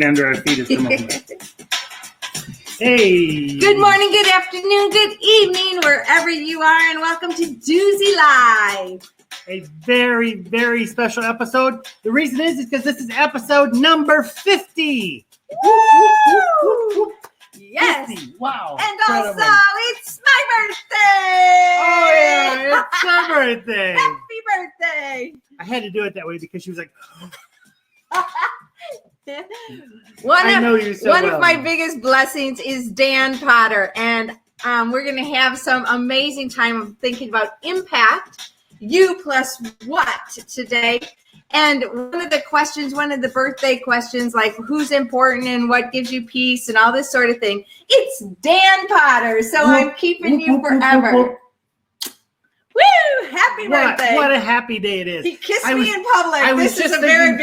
under our feet at the moment. Hey. Good morning, good afternoon, good evening, wherever you are, and welcome to Duzie Live. A very, very special episode. The reason is because this is episode number 50. Woo! Yes. 50. Wow. And incredible. also, it's my birthday. Oh, yeah. It's her birthday. Happy birthday. I had to do it that way because she was like, One well. of my biggest blessings is Dan Potter, and we're going to have some amazing time thinking about impact, you plus what today. And one of the birthday questions, like who's important and what gives you peace and all this sort of thing, it's Dan Potter. So I'm keeping you forever. Woo! Happy birthday. What a happy day it is. He kissed me in public. This is a very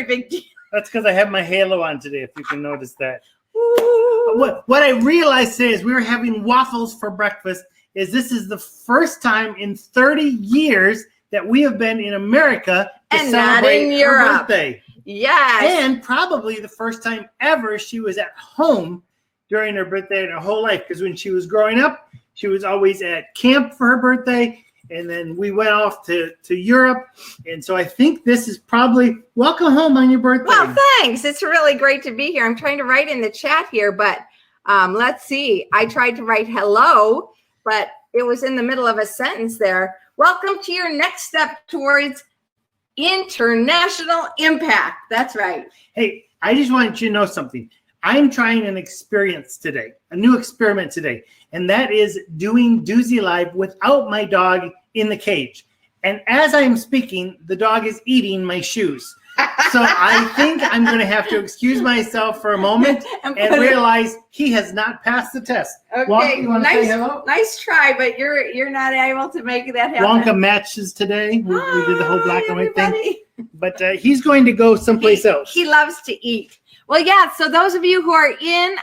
big deal. That's because I have my halo on today, if you can notice that. What I realized today is we were having waffles for breakfast. This is the first time in 30 years that we have been in America to and celebrate not in her Europe. birthday. Yes. And probably the first time ever she was at home during her birthday in her whole life. Because when she was growing up, she was always at camp for her birthday. And then we went off to Europe. And so I think this is probably welcome home on your birthday. Well, thanks. It's really great to be here. I'm trying to write in the chat here, but let's see. I tried to write hello, but it was in the middle of a sentence there. Welcome to your next step towards international impact. That's right. Hey, I just want you to know something. I'm trying an experience today, a new experiment today, and that is doing Duzie Live without my dog in the cage. And as I'm speaking, the dog is eating my shoes. So I think I'm going to have to excuse myself for a moment and realize he has not passed the test. Okay, Wonka, you want to say hello? Nice try, but you're not able to make that happen. Wonka matches today. We did the whole black and white everybody. thing. But he's going to go someplace else. He loves to eat. Well, yeah, so those of you who are in,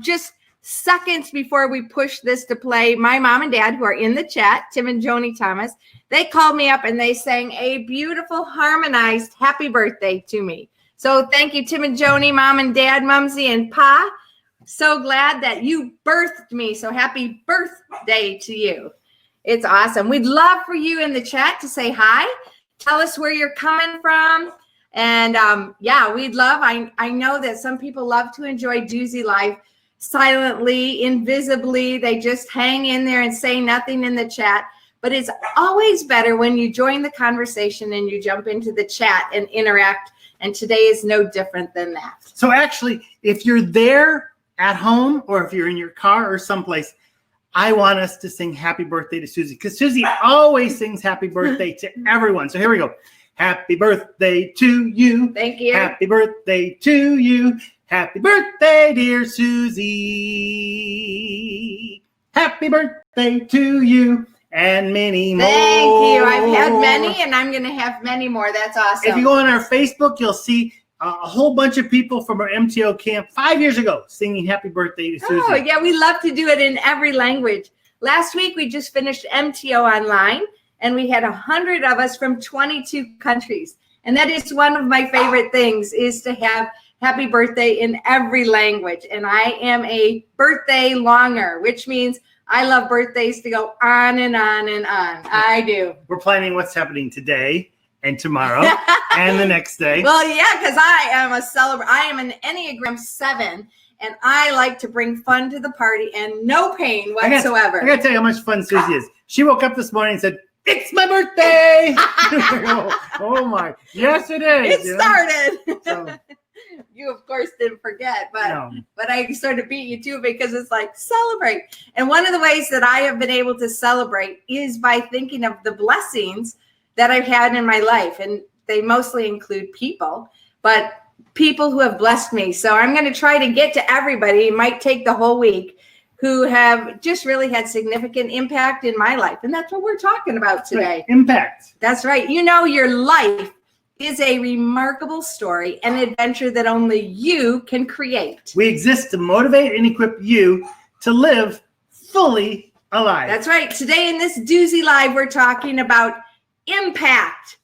just seconds before we push this to play, my mom and dad who are in the chat, Tim and Joni Thomas, they called me up and they sang a beautiful harmonized happy birthday to me. So thank you, Tim and Joni, mom and dad, Mumsy and Pa. So glad that you birthed me. So happy birthday to you. It's awesome. We'd love for you in the chat to say hi. Tell us where you're coming from. And yeah, we'd love, I know that some people love to enjoy Duzie Live silently, invisibly. They just hang in there and say nothing in the chat. But it's always better when you join the conversation and you jump into the chat and interact. And today is no different than that. So actually, if you're there at home or if you're in your car or someplace, I want us to sing happy birthday to Susie, because Susie always sings happy birthday to everyone. So here we go. Happy birthday to you. Thank you. Happy birthday to you. Happy birthday, dear Susie. Happy birthday to you. And many more. Thank you. I've had many, and I'm going to have many more. That's awesome. If you go on our Facebook, you'll see a whole bunch of people from our MTO camp 5 years ago singing happy birthday to Susie. Oh, yeah. We love to do it in every language. Last week, we just finished MTO online, and we had 100 of us from 22 countries. And that is one of my favorite things, is to have happy birthday in every language. And I am a birthday longer, which means I love birthdays to go on and on and on. I do. We're planning what's happening today and tomorrow and the next day. Well, yeah, because I am a celebrant. I am an Enneagram 7, and I like to bring fun to the party and no pain whatsoever. I got to tell you how much fun Susie is. She woke up this morning and said, "It's my birthday." Oh my. Yes, it is. It started. So, you, of course, didn't forget, but no. but I sort of beat you too, because it's like celebrate. And one of the ways that I have been able to celebrate is by thinking of the blessings that I've had in my life. And they mostly include people, but people who have blessed me. So I'm going to try to get to everybody. It might take the whole week, who have just really had significant impact in my life. And that's what we're talking about today. Impact. That's right. You know, your life is a remarkable story, an adventure that only you can create. We exist to motivate and equip you to live fully alive. That's right. Today in this Duzie Live, we're talking about impact.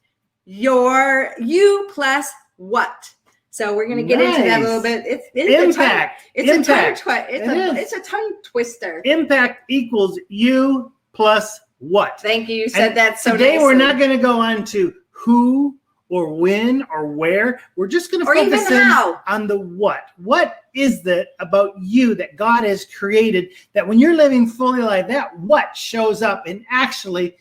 You plus what? So we're going to get into that a little bit. It's impact. It's a tongue twister. Impact equals you plus what? Thank you. You said that so today nicely. We're not going to go on to who or when or where. We're just going to focus in on the what. What is that about you that God has created that when you're living fully alive, that what shows up and actually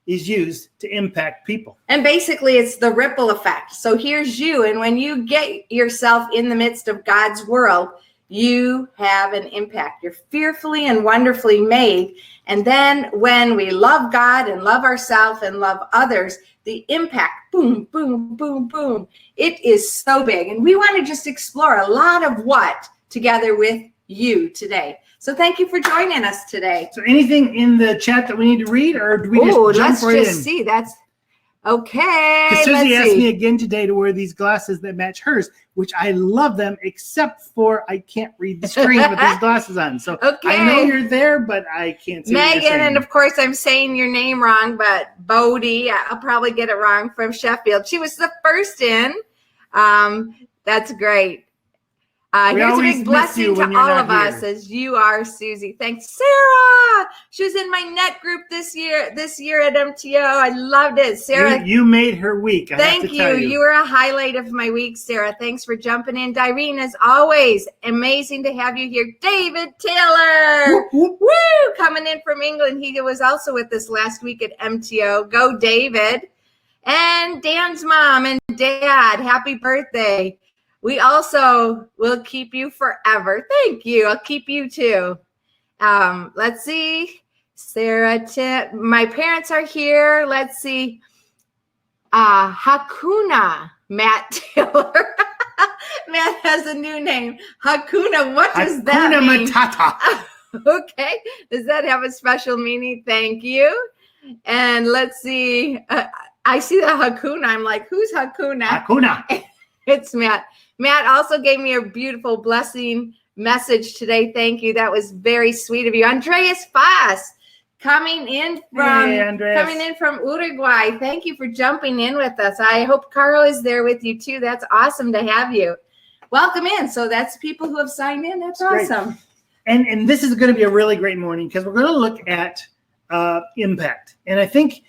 is used to impact people. And basically it's the ripple effect. So here's you. And when you get yourself in the midst of God's world, you have an impact. You're fearfully and wonderfully made. And then when we love God and love ourselves and love others, the impact, boom, boom, boom, boom. It is so big. And we want to just explore a lot of what together with you today. So thank you for joining us today. So anything in the chat that we need to read, or do we just jump right in? Let's just see. That's okay. Because Susie asked me again today to wear these glasses that match hers, which I love them, except for I can't read the screen with these glasses on. So I know you're there, but I can't see what you're saying. And of course I'm saying your name wrong, but Bodie, I'll probably get it wrong, from Sheffield. She was the first in. That's great. Here's a big blessing to all of us as you are, Susie. Thanks, Sarah. She was in my net group this year at MTO. I loved it, Sarah. You made her week. Thank you. You were a highlight of my week, Sarah. Thanks for jumping in. Direne, as always, amazing to have you here. David Taylor, woo, coming in from England. He was also with us last week at MTO. Go, David. And Dan's mom and dad, happy birthday. We also will keep you forever. Thank you. I'll keep you too. Let's see. Sarah, my parents are here. Let's see. Hakuna, Matt Taylor. Matt has a new name. Hakuna, what does that mean? Hakuna Matata. Okay. Does that have a special meaning? Thank you. And let's see. I see the Hakuna. I'm like, who's Hakuna? Hakuna. It's Matt. Matt also gave me a beautiful blessing message today. Thank you. That was very sweet of you. Andreas Foss coming in from Uruguay. Thank you for jumping in with us. I hope Carl is there with you too. That's awesome to have you. Welcome in. So that's people who have signed in. That's awesome. And this is going to be a really great morning because we're going to look at impact. And I think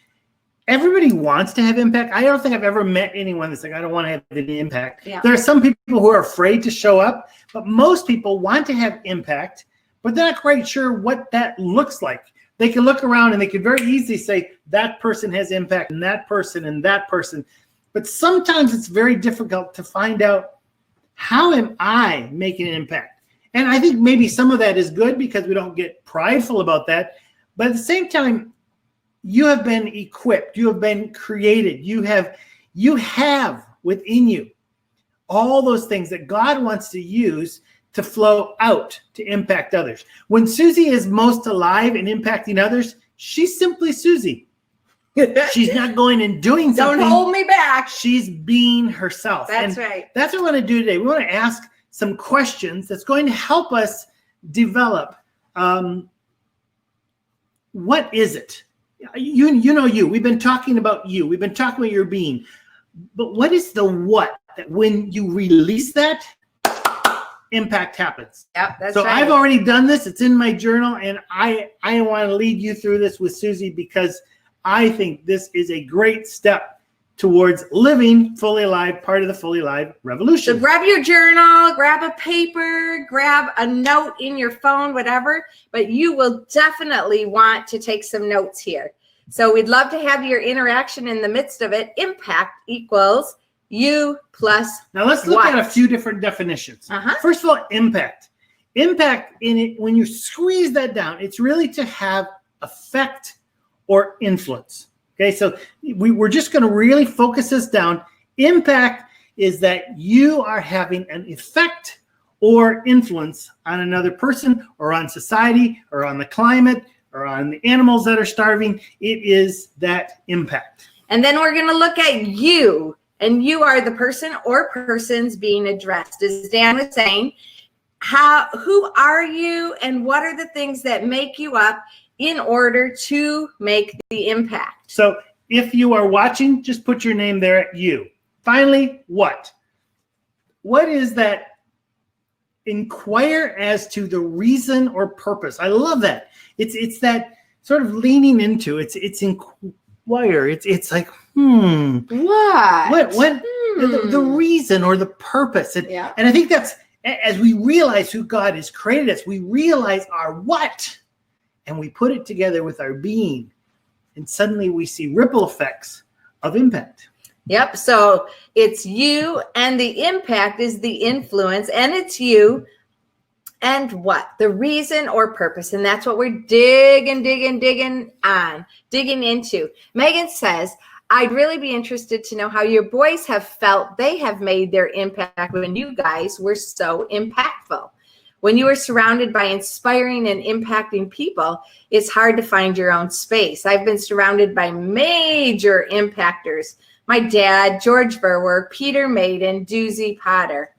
everybody wants to have impact. I don't think I've ever met anyone that's like, I don't want to have any impact. Yeah. There are some people who are afraid to show up, but most people want to have impact, but they're not quite sure what that looks like. They can look around and they can very easily say that person has impact and that person and that person. But sometimes it's very difficult to find out, how am I making an impact? And I think maybe some of that is good because we don't get prideful about that. But at the same time, you have been equipped. You have been created. You have within you all those things that God wants to use to flow out to impact others. When Susie is most alive and impacting others, she's simply Susie. She's not going and doing something. Don't hold me back. She's being herself. That's right. That's what we want to do today. We want to ask some questions that's going to help us develop. What is it? You know you. We've been talking about you. We've been talking about your being. But what is the what that when you release that, impact happens? Yep, that's so right. I've already done this. It's in my journal, and I want to lead you through this with Susie because I think this is a great step towards living fully alive, part of the fully alive revolution. So grab your journal, grab a paper, grab a note in your phone, whatever, but you will definitely want to take some notes here. So we'd love to have your interaction in the midst of it. Impact equals you plus Now let's look at a few different definitions. First of all, impact. Impact in it, when you squeeze that down, it's really to have effect or influence. Okay, so we're just going to really focus this down. Impact is that you are having an effect or influence on another person or on society or on the climate or on the animals that are starving. It is that impact. And then we're going to look at you, and you are the person or persons being addressed. As Dan was saying, who are you and what are the things that make you up in order to make the impact? So if you are watching, just put your name there at you. Finally, what? what is that? Inquire as to the reason or purpose. I love that. It's that sort of leaning into. It's inquire. It's like what the reason or the purpose. And I think that's, as we realize who God has created us, we realize our what, and we put it together with our being, and suddenly we see ripple effects of impact. Yep. So it's you, and the impact is the influence, and it's you and what? The reason or purpose. And that's what we're digging into. Megan says, I'd really be interested to know how your boys have felt they have made their impact when you guys were so impactful. When you are surrounded by inspiring and impacting people, it's hard to find your own space. I've been surrounded by major impactors. My dad, George Verwer, Peter Maiden, Duzie Potter.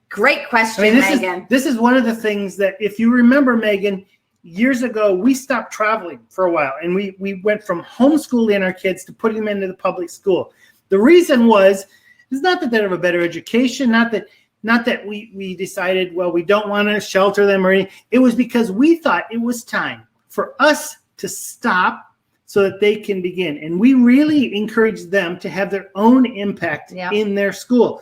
Great question, Megan. This is one of the things that, if you remember, Megan, years ago, we stopped traveling for a while, and we went from homeschooling our kids to putting them into the public school. The reason was, it's not that they have a better education, not that we decided, well, we don't want to shelter them or anything. It was because we thought it was time for us to stop so that they can begin. And we really encourage them to have their own impact in their school,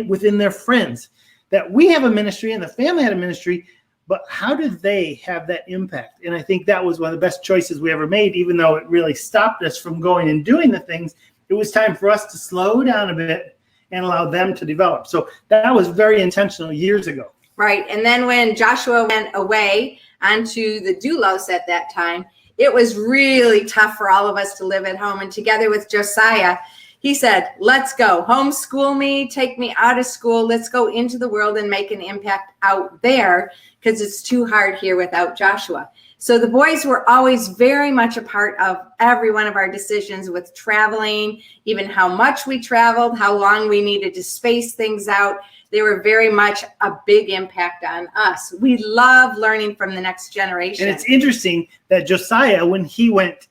within their friends. That we have a ministry and the family had a ministry, but how did they have that impact? And I think that was one of the best choices we ever made, even though it really stopped us from going and doing the things. It was time for us to slow down a bit and allow them to develop. So that was very intentional years ago. Right. And then when Joshua went away onto the doulos at that time, it was really tough for all of us to live at home. And together with Josiah, he said, let's go. Homeschool me, take me out of school. Let's go into the world and make an impact out there, because it's too hard here without Joshua. So the boys were always very much a part of every one of our decisions with traveling, even how much we traveled, how long we needed to space things out. They were very much a big impact on us. We love learning from the next generation. And it's interesting that Josiah, when he went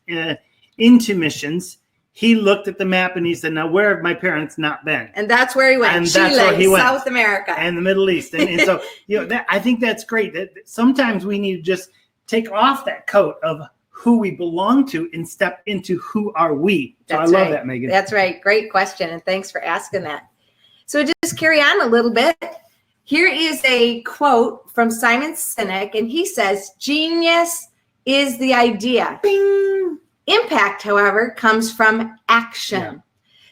into missions, he looked at the map and he said, now where have my parents not been? And that's where he went. And Chile, that's where he went. South America. And the Middle East. And so, I think that's great. That sometimes we need to just take off that coat of who we belong to and step into who are we. So I love that, Megan. That's right. Great question. And thanks for asking that. So just carry on a little bit. Here is a quote from Simon Sinek, and he says, genius is the idea. Bing. Impact, however, comes from action. Yeah.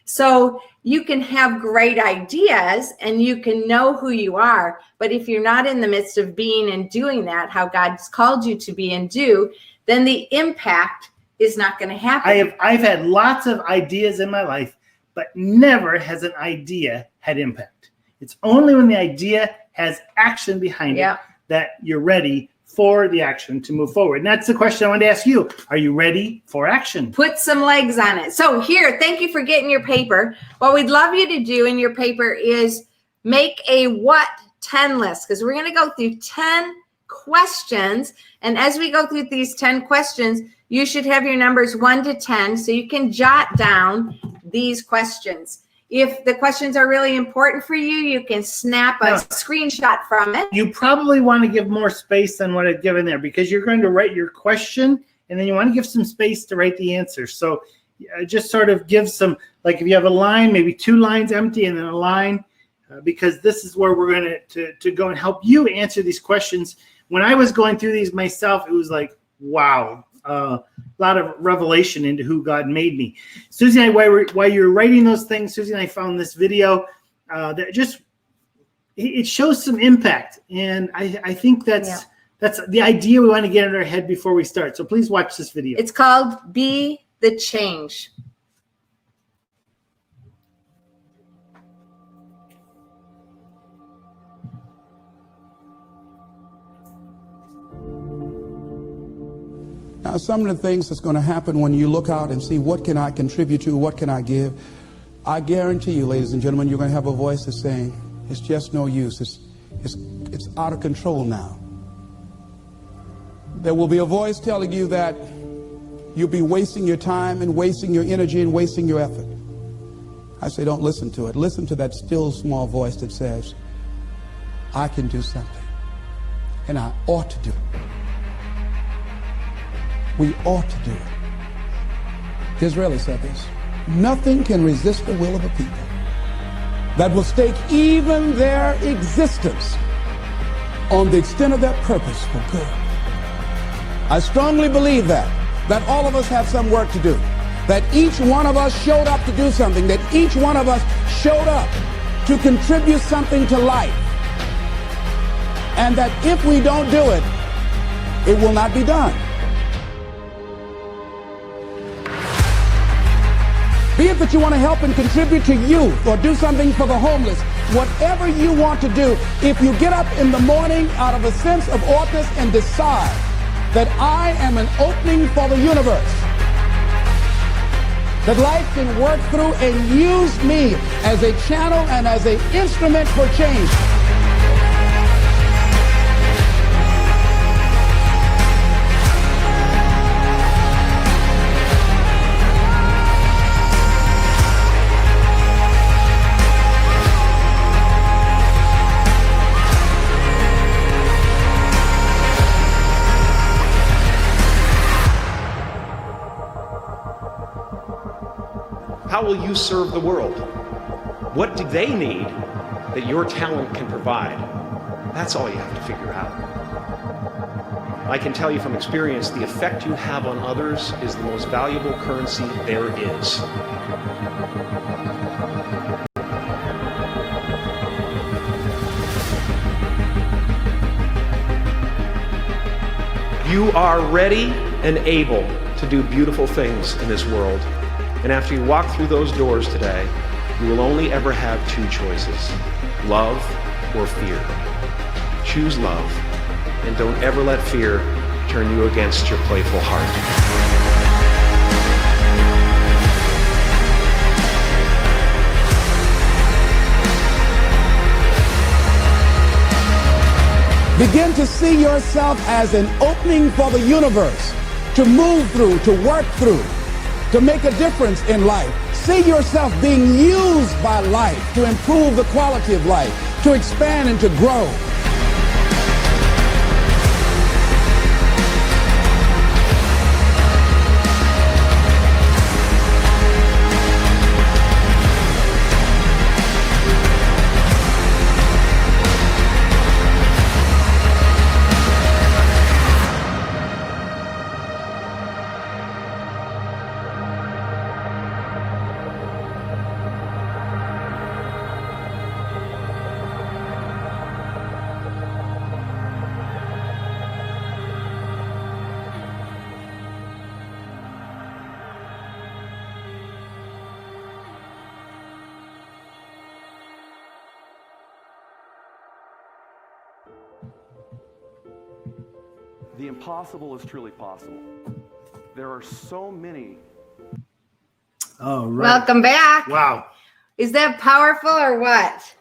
So you can have great ideas and you can know who you are, but if you're not in the midst of being and doing that, how God's called you to be and do, then the impact is not going to happen. I've had lots of ideas in my life, but never has an idea had impact. It's only when the idea has action behind it that you're ready for the action to move forward. And that's the question I wanted to ask you. Are you ready for action? Put some legs on it. So here, thank you for getting your paper. What we'd love you to do in your paper is make a what 10 list, because we're going to go through 10 questions. And as we go through these 10 questions, you should have your numbers 1 to 10 so you can jot down these questions. If the questions are really important for you, you can snap a screenshot from it. You probably want to give more space than what I've given there, because you're going to write your question and then you want to give some space to write the answer. So just sort of give some, like if you have a line, maybe 2 lines empty and then a line, because this is where we're going to go and help you answer these questions. When I was going through these myself, it was like, wow. A lot of revelation into who God made me. Susie and I, while you were writing those things, Susie and I found this video that just, it shows some impact. And I think that's the idea we want to get in our head before we start. So please watch this video. It's called Be the Change. Now, some of the things that's going to happen when you look out and see what can I contribute to, what can I give, I guarantee you, ladies and gentlemen, you're going to have a voice that's saying, it's just no use. It's out of control now. There will be a voice telling you that you'll be wasting your time and wasting your energy and wasting your effort. I say, don't listen to it. Listen to that still small voice that says, I can do something, and I ought to do it. We ought to do it. Disraeli said this: nothing can resist the will of a people that will stake even their existence on the extent of their purpose for good. I strongly believe that all of us have some work to do, that each one of us showed up to do something, that each one of us showed up to contribute something to life, and that if we don't do it, it will not be done. Be it that you want to help and contribute to youth or do something for the homeless, whatever you want to do, if you get up in the morning out of a sense of ouughtness and decide that I am an opening for the universe, that life can work through and use me as a channel and as an instrument for change. How will you serve the world? What do they need that your talent can provide? That's all you have to figure out. I can tell you from experience, the effect you have on others is the most valuable currency there is. You are ready and able to do beautiful things in this world. And after you walk through those doors today, you will only ever have two choices: love or fear. Choose love, and don't ever let fear turn you against your playful heart. Begin to see yourself as an opening for the universe, to move through, to work through, to make a difference in life. See yourself being used by life to improve the quality of life, to expand and to grow. The impossible is truly possible. There are so many. Oh, right. Welcome back. Wow. Is that powerful or what?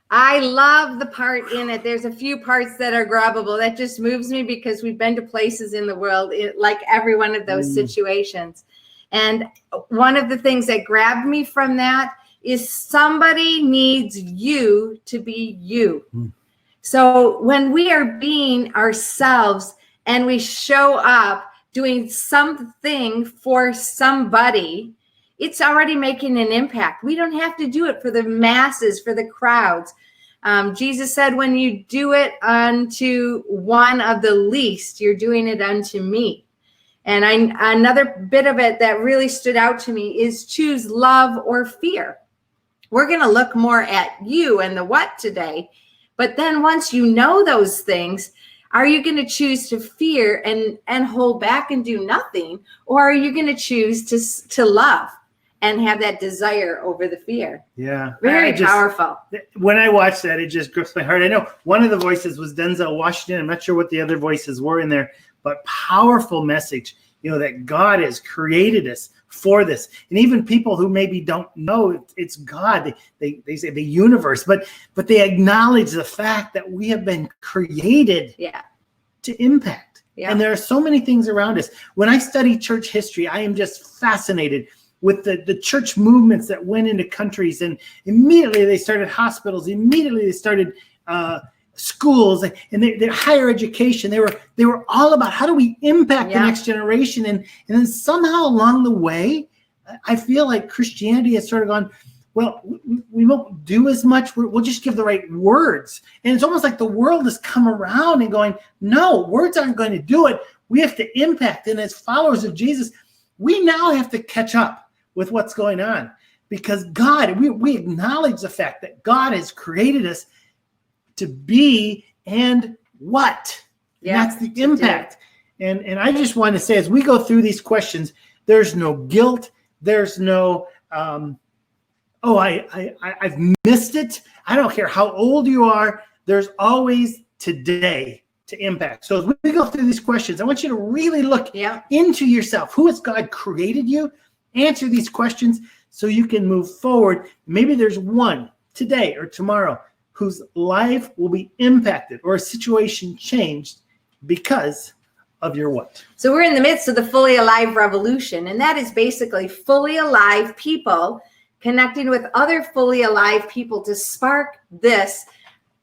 I love the part in it. There's a few parts that are grabbable. That just moves me because we've been to places in the world, like every one of those situations. And one of the things that grabbed me from that is somebody needs you to be you. So when we are being ourselves and we show up doing something for somebody, it's already making an impact. We don't have to do it for the masses, for the crowds. Jesus said, when you do it unto one of the least, you're doing it unto me. And another bit of it that really stood out to me is choose love or fear. We're going to look more at you and the what today. But then once you know those things, are you going to choose to fear and hold back and do nothing? Or are you going to choose to love and have that desire over the fear? Yeah. Very powerful. When I watched that, it just grips my heart. I know one of the voices was Denzel Washington. I'm not sure what the other voices were in there, but powerful message, that God has created us for this. And even people who maybe don't know it's God, they say the universe, but they acknowledge the fact that we have been created to impact. Yeah. And there are so many things around us. When I study church history, I am just fascinated with the church movements that went into countries, and immediately they started hospitals, immediately they started schools, and their higher education. They were all about how do we impact the next generation, and then somehow along the way, I feel like Christianity has sort of gone, well, we won't do as much. We'll just give the right words. And it's almost like the world has come around and going, no, words aren't going to do it. We have to impact. And as followers of Jesus, we now have to catch up with what's going on, because God, we acknowledge the fact that God has created us to be and what? Yeah, and that's the impact. And I just want to say, as we go through these questions, there's no guilt. There's no, I've missed it. I don't care how old you are. There's always today to impact. So as we go through these questions, I want you to really look into yourself. Who has God created you? Answer these questions so you can move forward. Maybe there's one today or tomorrow whose life will be impacted or a situation changed because of your what. So we're in the midst of the fully alive revolution, and that is basically fully alive people connecting with other fully alive people to spark this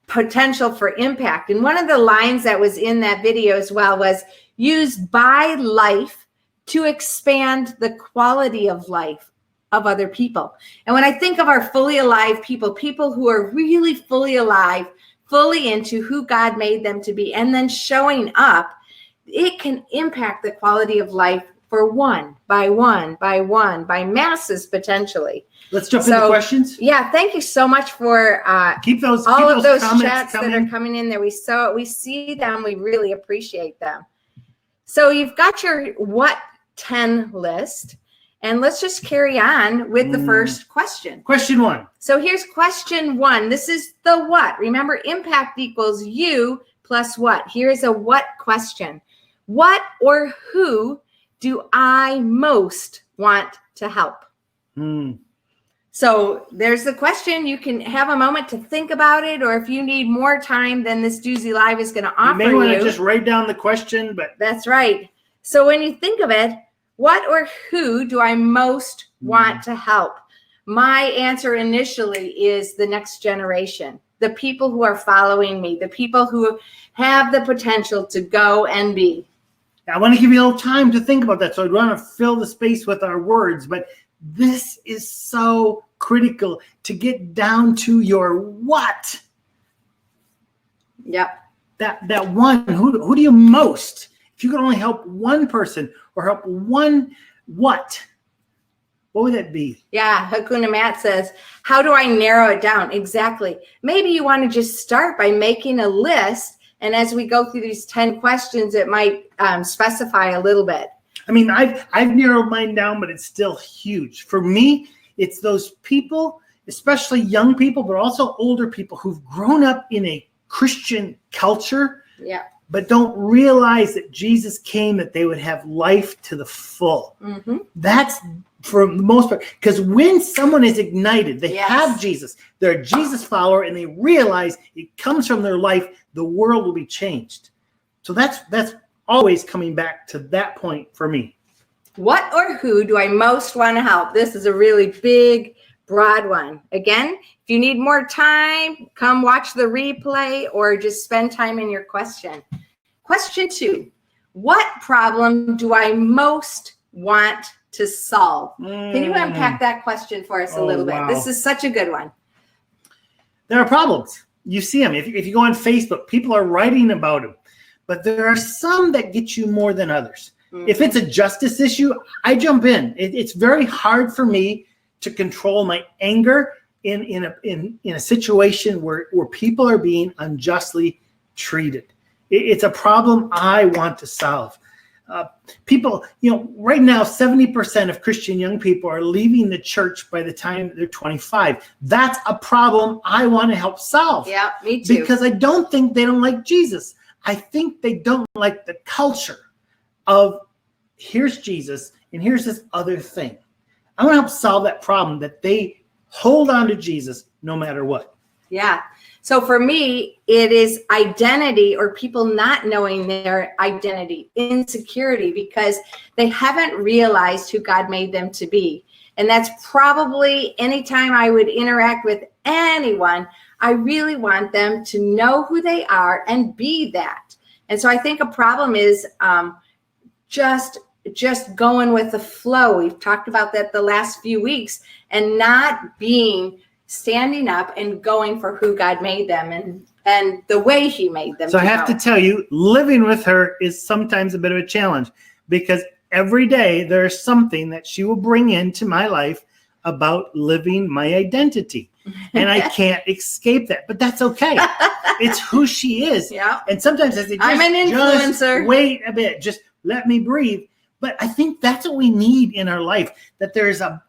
potential for impact. And one of the lines that was in that video as well was use by life to expand the quality of life of other people. And when I think of our fully alive people, people who are really fully alive, fully into who God made them to be, and then showing up, it can impact the quality of life for one by masses potentially. Let's jump into questions. Yeah, thank you so much for keep those chats coming. That are coming in there. We see them. We really appreciate them. So you've got your what 10 list, and let's just carry on with the first question. Question 1. So here's question 1. This is the what. Remember, impact equals you plus what. Here's a what question. What or who do I most want to help? So there's the question. You can have a moment to think about it, or if you need more time than this Duzie Live is going to offer you. You may want to just write down the question, but that's right. So when you think of it, what or who do I most want to help? My answer initially is the next generation, the people who are following me, the people who have the potential to go and be. I want to give you a little time to think about that. So I want to fill the space with our words, but this is so critical to get down to your what. Yep. That one, who do you most? If you could only help one person or help one what would that be? Yeah, Hakuna Matt says, how do I narrow it down? Exactly. Maybe you want to just start by making a list, and as we go through these 10 questions, it might specify a little bit. I mean, I've narrowed mine down, but it's still huge. For me, it's those people, especially young people, but also older people who've grown up in a Christian culture, but don't realize that Jesus came that they would have life to the full. That's for the most part, because when someone is ignited, they have Jesus, they're a Jesus follower, and they realize it comes from their life, the world will be changed. So that's always coming back to that point for me. What or who do I most want to help? This is a really big, broad one. Again, if you need more time, come watch the replay or just spend time in your question. Question 2, what problem do I most want to solve? Can you unpack that question for us a little bit? This is such a good one. There are problems. You see them. If you go on Facebook, people are writing about them. But there are some that get you more than others. If it's a justice issue, I jump in. It's very hard for me to control my anger in a situation where people are being unjustly treated. It's a problem I want to solve. People, right now, 70% of Christian young people are leaving the church by the time they're 25. That's a problem I want to help solve. Yeah, me too. Because I don't think they don't like Jesus. I think they don't like the culture of here's Jesus and here's this other thing. I want to help solve that problem, that they hold on to Jesus no matter what. Yeah. So for me, it is identity, or people not knowing their identity, insecurity, because they haven't realized who God made them to be. And that's probably anytime I would interact with anyone, I really want them to know who they are and be that. And so I think a problem is just going with the flow. We've talked about that the last few weeks, and not standing up and going for who God made them and the way he made them. So I have to tell you, living with her is sometimes a bit of a challenge, because every day there's something that she will bring into my life about living my identity. And I can't escape that, but that's okay. It's who she is. Yeah. And sometimes I say, I'm an influencer. Just wait a bit, just let me breathe. But I think that's what we need in our life, that there's a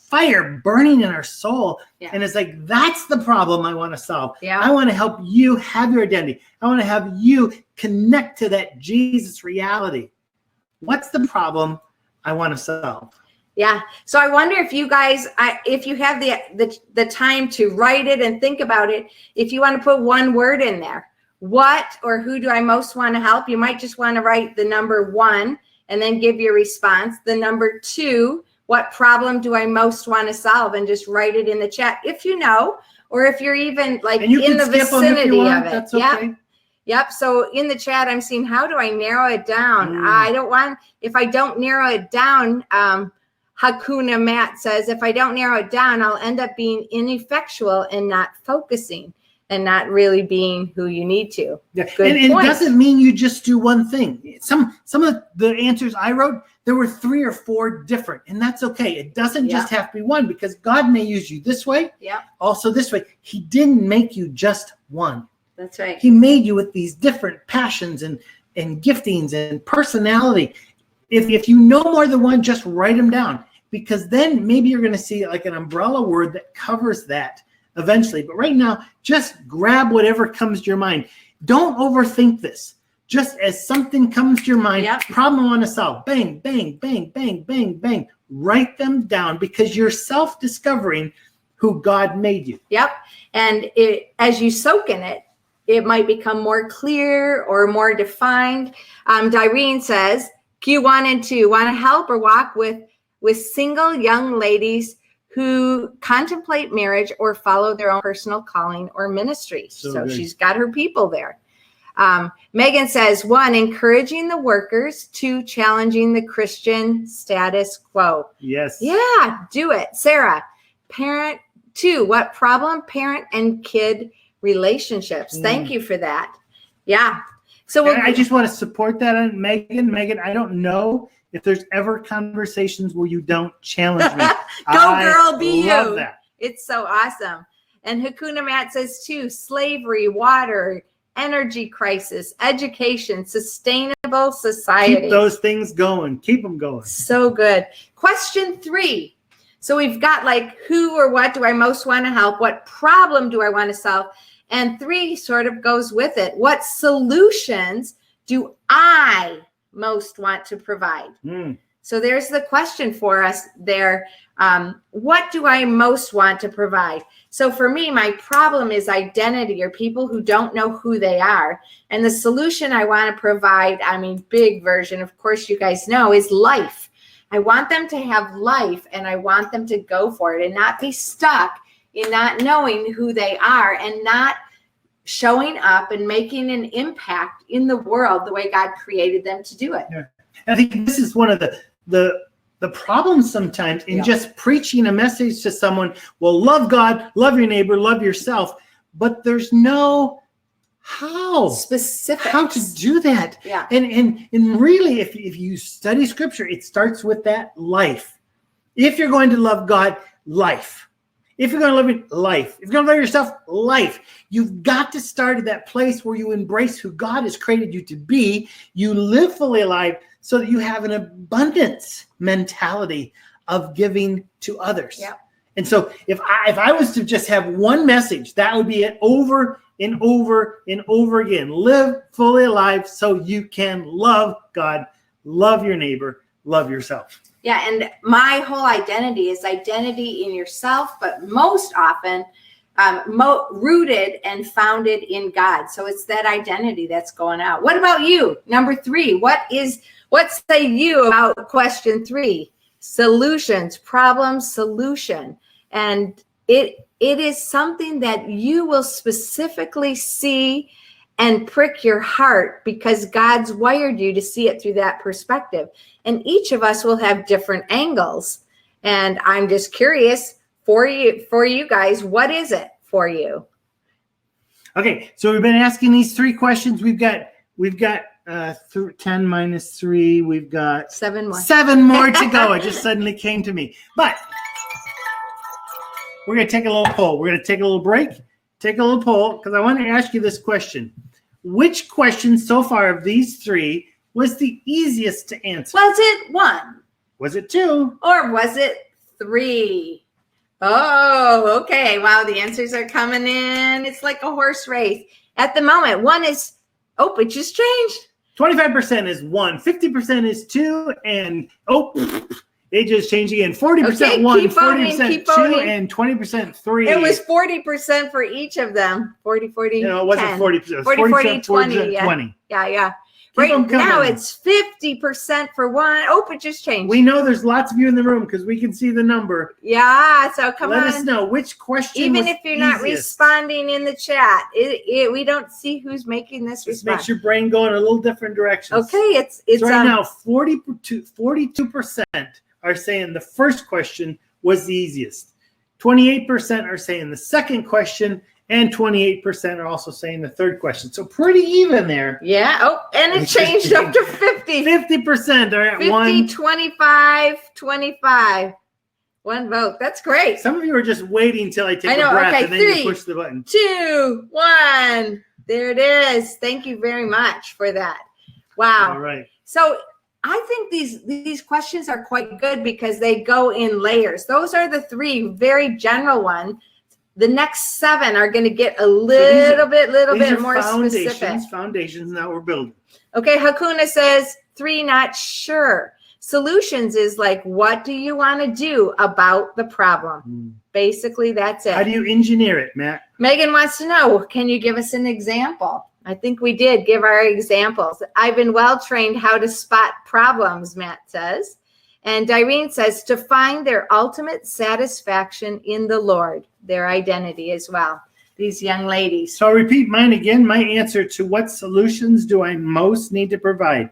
fire burning in our soul. Yeah. And it's like, that's the problem I want to solve. Yeah. I want to help you have your identity. I want to have you connect to that Jesus reality. What's the problem I want to solve? Yeah. So I wonder if you guys, if you have the time to write it and think about it, if you want to put one word in there, what or who do I most want to help? You might just want to write the number 1 and then give your response. The number 2, what problem do I most want to solve? And just write it in the chat if you know, or if you're even like in the vicinity of it. That's okay. Yeah. Yep. So in the chat, I'm seeing, how do I narrow it down? If I don't narrow it down, Hakuna Matt says, if I don't narrow it down, I'll end up being ineffectual and not focusing and not really being who you need to. Yeah. And it doesn't mean you just do one thing. Some of the answers I wrote, there were 3 or 4 different, and that's okay. It doesn't just have to be one, because God may use you this way, also this way. He didn't make you just one. That's right. He made you with these different passions and giftings and personality. If you know more than one, just write them down, because then maybe you're going to see like an umbrella word that covers that eventually. But right now, just grab whatever comes to your mind. Don't overthink this. Just as something comes to your mind, problem I want to solve, bang, bang, bang, bang, bang, bang. Write them down, because you're self-discovering who God made you. Yep. And as you soak in it, it might become more clear or more defined. Direne says, Q1 and 2, want to help or walk with single young ladies who contemplate marriage or follow their own personal calling or ministry. So she's got her people there. Megan says, 1, encouraging the workers, 2, challenging the Christian status quo. Yes. Yeah, do it. Sarah, parent, 2, what problem? Parent and kid relationships. Thank you for that. Yeah. So I just want to support that on Megan. Megan, I don't know if there's ever conversations where you don't challenge me. Go girl, be you. That. It's so awesome. And Hakuna Matt says 2, slavery, water, energy crisis, education, sustainable society. Keep those things going. Keep them going. So good. Question 3. So we've got like, who or what do I most want to help? What problem do I want to solve? And 3 sort of goes with it. What solutions do I most want to provide? So there's the question for us there. What do I most want to provide? So for me, my problem is identity, or people who don't know who they are. And the solution I want to provide, I mean, big version, of course, you guys know, is life. I want them to have life, and I want them to go for it and not be stuck in not knowing who they are and not showing up and making an impact in the world the way God created them to do it. Yeah. I think this is one of the problems sometimes in just preaching a message to someone. Well, love God, love your neighbor, love yourself, but there's no specifics. How to do that. Yeah. And really, if you study scripture, it starts with that life. If you're going to love God, life. If you're going to live life, if you're going to love yourself, life. You've got to start at that place where you embrace who God has created you to be. You live fully alive so that you have an abundance mentality of giving to others. Yep. And so if I was to just have one message, that would be it over and over and over again. Live fully alive so you can love God, love your neighbor, love yourself. Yeah, and my whole identity is identity in yourself, but most often rooted and founded in God. So it's that identity that's going out. What about you? Number 3, what say you about question 3? solutions, problem solution. And it is something that you will specifically see and prick your heart because God's wired you to see it through that perspective. And each of us will have different angles. And I'm just curious for you guys, what is it for you? Okay, so we've been asking these 3 questions. We've got 10 minus 3. We've got 7 more. 7 more to go. It just suddenly came to me. But we're going to take a little poll. We're going to take a little break, take a little poll, because I want to ask you this question. Which question so far of these 3 was the easiest to answer? Was it 1? Was it 2? Or was it 3? Oh, okay. Wow, the answers are coming in. It's like a horse race. At the moment, 1 is, oh, it just changed. 25% is 1, 50% is 2, and it just changed again. 40% 1, keep voting, 40% keep 2, voting. and 20% 3. It was 40% for each of them. 40, 40, No, it wasn't 10. 40%. It was 40, 40, 20. 40%, Yeah. 20. Yeah. Keep them Right now, coming. it's 50% for 1. Oh, it just changed. We know there's lots of you in the room because we can see the number. Yeah, so come Let on. us know which question Even was if you're not easiest. responding in the chat, we don't see who's making this This response. makes your brain go in a little different directions. Okay, it's So right now, 42% are saying the first question was the easiest. 28% are saying the second question, and 28% are also saying the third question. So pretty even there. Yeah. Oh, and it changed up to 50. 50% are at 50, 1. 25, 25. 1 vote. That's great. Some of you are just waiting till I take I know. a breath Okay, and then 3, you push the button. 2, 1. There it is. Thank you very much for that. Wow. All right. So I think these questions are quite good because they go in layers. Those are the 3 very general ones. The next 7 are going to get a little bit more specific. Foundations that we're building. Okay, Hakuna says 3, not sure. Solutions is like, what do you want to do about the problem? Basically, that's it. How do you engineer it, Matt? Megan wants to know, can you give us an example? I think we did give our examples. I've been well trained how to spot problems, Matt says. And Irene says to find their ultimate satisfaction in the Lord, their identity as well. These young ladies. So I'll repeat mine again. My answer to what solutions do I most need to provide?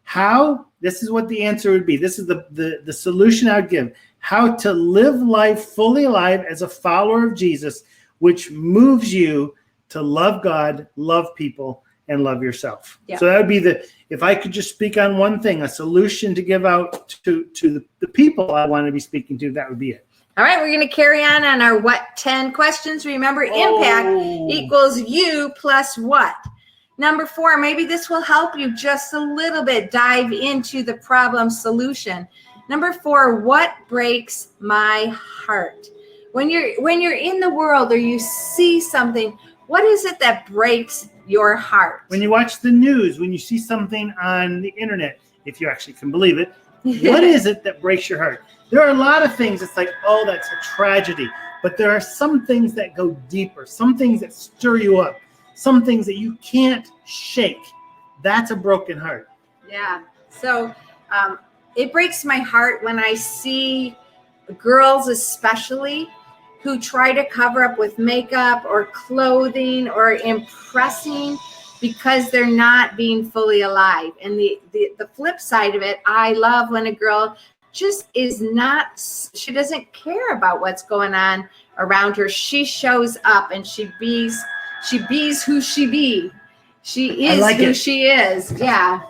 How? This is what the answer would be. This is the solution I would give. How to live life fully alive as a follower of Jesus, which moves you to love God, love people, and love yourself. Yeah. So that would be if I could just speak on one thing, a solution to give out to the people I want to be speaking to, that would be it. All right, we're going to carry on our what 10 questions. Remember, impact equals you plus what? Number 4, maybe this will help you just a little bit dive into the problem solution. Number 4, what breaks my heart? When you're in the world or you see something, what is it that breaks your heart? When you watch the news, when you see something on the internet, if you actually can believe it, what is it that breaks your heart? There are a lot of things that's like, oh, that's a tragedy. But there are some things that go deeper, some things that stir you up, some things that you can't shake. That's a broken heart. Yeah. So it breaks my heart when I see girls especially who try to cover up with makeup or clothing or impressing because they're not being fully alive. And the flip side of it, I love when a girl just is not, she doesn't care about what's going on around her. She shows up and she bees who she be. She is like who it. she is. Yeah.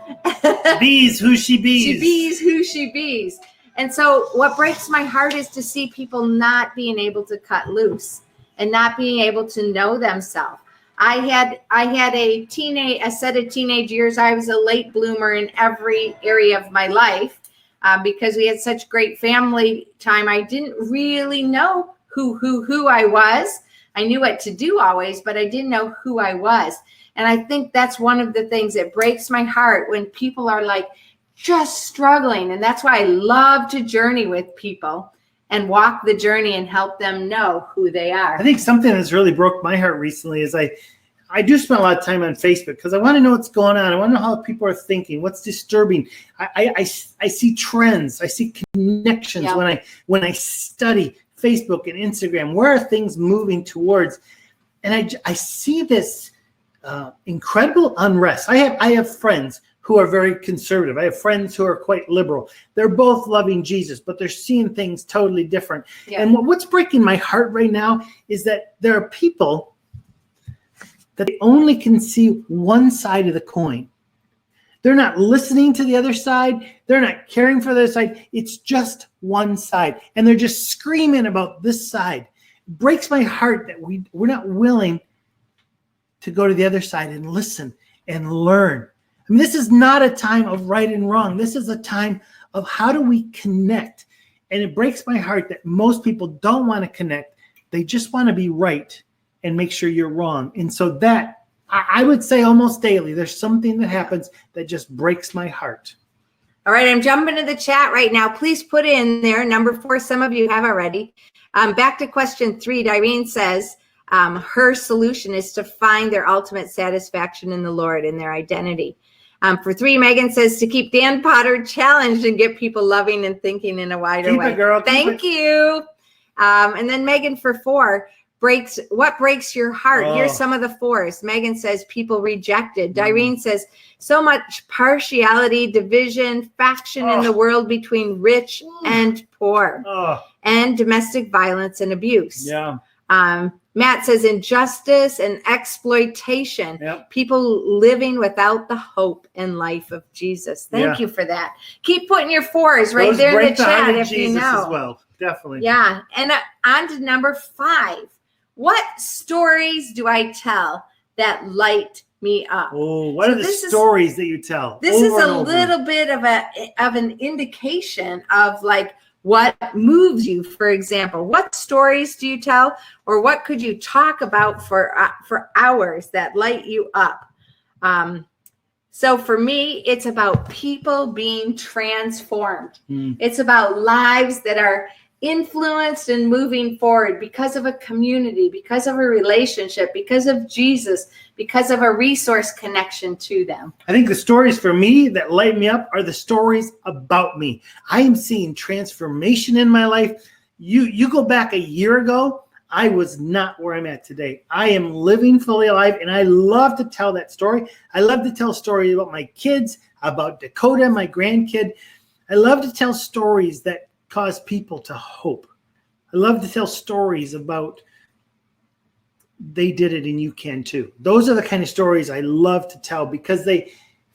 Bees who she bees. She bees who she bees. And so what breaks my heart is to see people not being able to cut loose and not being able to know themselves. I had a set of teenage years. I was a late bloomer in every area of my life because we had such great family time. I didn't really know who I was. I knew what to do always, but I didn't know who I was. And I think that's one of the things that breaks my heart when people are like just struggling. And that's why I love to journey with people and walk the journey and help them know who they are. I think something that's really broke my heart recently is I do spend a lot of time on Facebook because I want to know what's going on. I want to know how people are thinking, what's disturbing. I see trends. I see connections when I study Facebook and Instagram. Where are things moving towards? And I see this incredible unrest. I have friends who are very conservative. I have friends who are quite liberal. They're both loving Jesus, but they're seeing things totally different. Yeah. And what's breaking my heart right now is that there are people that they only can see one side of the coin. They're not listening to the other side. They're not caring for the other side. It's just one side. And they're just screaming about this side. It breaks my heart that we're not willing to go to the other side and listen and learn. I mean, this is not a time of right and wrong. This is a time of how do we connect. And it breaks my heart that most people don't want to connect. They just want to be right and make sure you're wrong. And so that, I would say almost daily, there's something that happens that just breaks my heart. All right, I'm jumping to the chat right now. Please put in there, number 4, some of you have already. Back to question 3, Irene says her solution is to find their ultimate satisfaction in the Lord and their identity. For 3, Megan says to keep Dan Potter challenged and get people loving and thinking in a wider way. Keep it, girl. Thank you. And then Megan for 4, what breaks your heart? Here's some of the 4s. Megan says people rejected. Irene says so much partiality, division, faction in the world between rich and poor, and domestic violence and abuse. Yeah. Matt says injustice and exploitation, people living without the hope and life of Jesus. Thank you for that. Keep putting your 4s right there in the chat if you know. As well. Definitely. Yeah. And on to number 5. What stories do I tell that light me up? Oh, what are the stories that you tell? This is a little bit of an indication of like what moves you, for example. What stories do you tell, or what could you talk about for hours that light you up? So for me, it's about people being transformed. It's about lives that are influenced and moving forward because of a community, because of a relationship, because of Jesus, because of a resource connection to them. I think the stories for me that light me up are the stories about me. I am seeing transformation in my life. You go back a year ago, I was not where I'm at today. I am living fully alive, and I love to tell that story. I love to tell stories about my kids, about Dakota, my grandkid. I love to tell stories that cause people to hope. I love to tell stories about they did it and you can too. Those are the kind of stories I love to tell because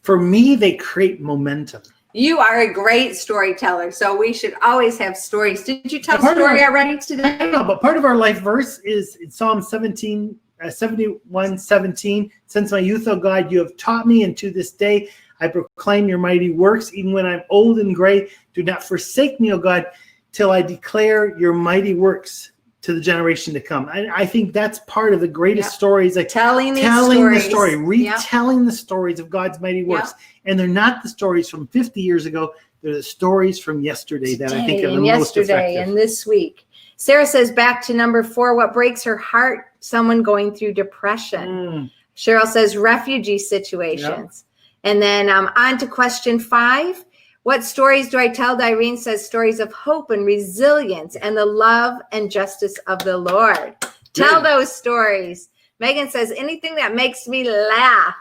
for me, they create momentum. You are a great storyteller, so we should always have stories. Did you tell a story already today? No, but part of our life verse is in Psalm 71:17. Since my youth, O God, you have taught me, and to this day I proclaim your mighty works. Even when I'm old and gray, do not forsake me, O God, till I declare your mighty works to the generation to come. I think that's part of the greatest stories, like telling the story, retelling the stories of God's mighty works. And they're not the stories from 50 years ago. They're the stories from yesterday that I think are the most effective. And this week. Sarah says back to number 4, what breaks her heart? Someone going through depression. Cheryl says refugee situations. And then on to question 5. What stories do I tell? Irene says stories of hope and resilience and the love and justice of the Lord. Tell those stories. Megan says anything that makes me laugh.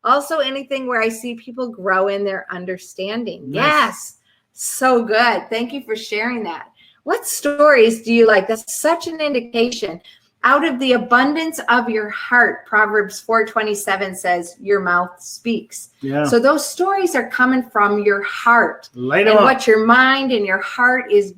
Also anything where I see people grow in their understanding. Nice. Yes. So good. Thank you for sharing that. What stories do you like? That's such an indication. Out of the abundance of your heart, Proverbs 4:27 says, your mouth speaks. Yeah. So those stories are coming from your heart. Light and up. What your mind and your heart is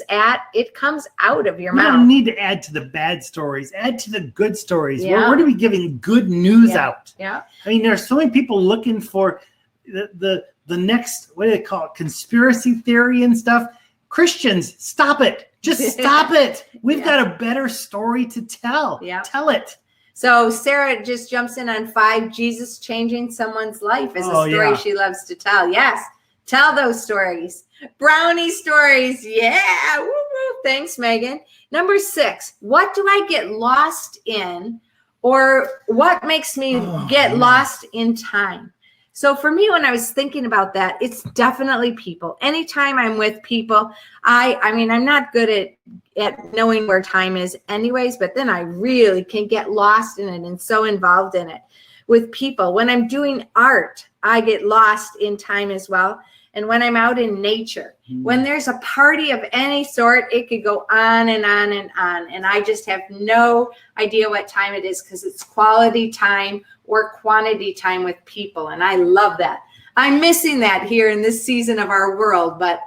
at, it comes out of your mouth. We don't need to add to the bad stories. Add to the good stories. Yeah. We're to be giving good news out. Yeah. I mean, there are so many people looking for the next, what do they call it, conspiracy theory and stuff. Christians, stop it. Just stop it. We've got a better story to tell. Yeah. Tell it. So Sarah just jumps in on 5. Jesus changing someone's life is a story she loves to tell. Yes. Tell those stories. Brownie stories. Yeah. Woo-woo. Thanks, Megan. Number 6. What do I get lost in or what makes me get lost in time? So for me, when I was thinking about that, it's definitely people. Anytime I'm with people, I mean, I'm not good at knowing where time is anyways, but then I really can get lost in it and so involved in it with people. When I'm doing art, I get lost in time as well. And when I'm out in nature, when there's a party of any sort, it could go on and on and on. And I just have no idea what time it is because it's quality time or quantity time with people. And I love that. I'm missing that here in this season of our world. But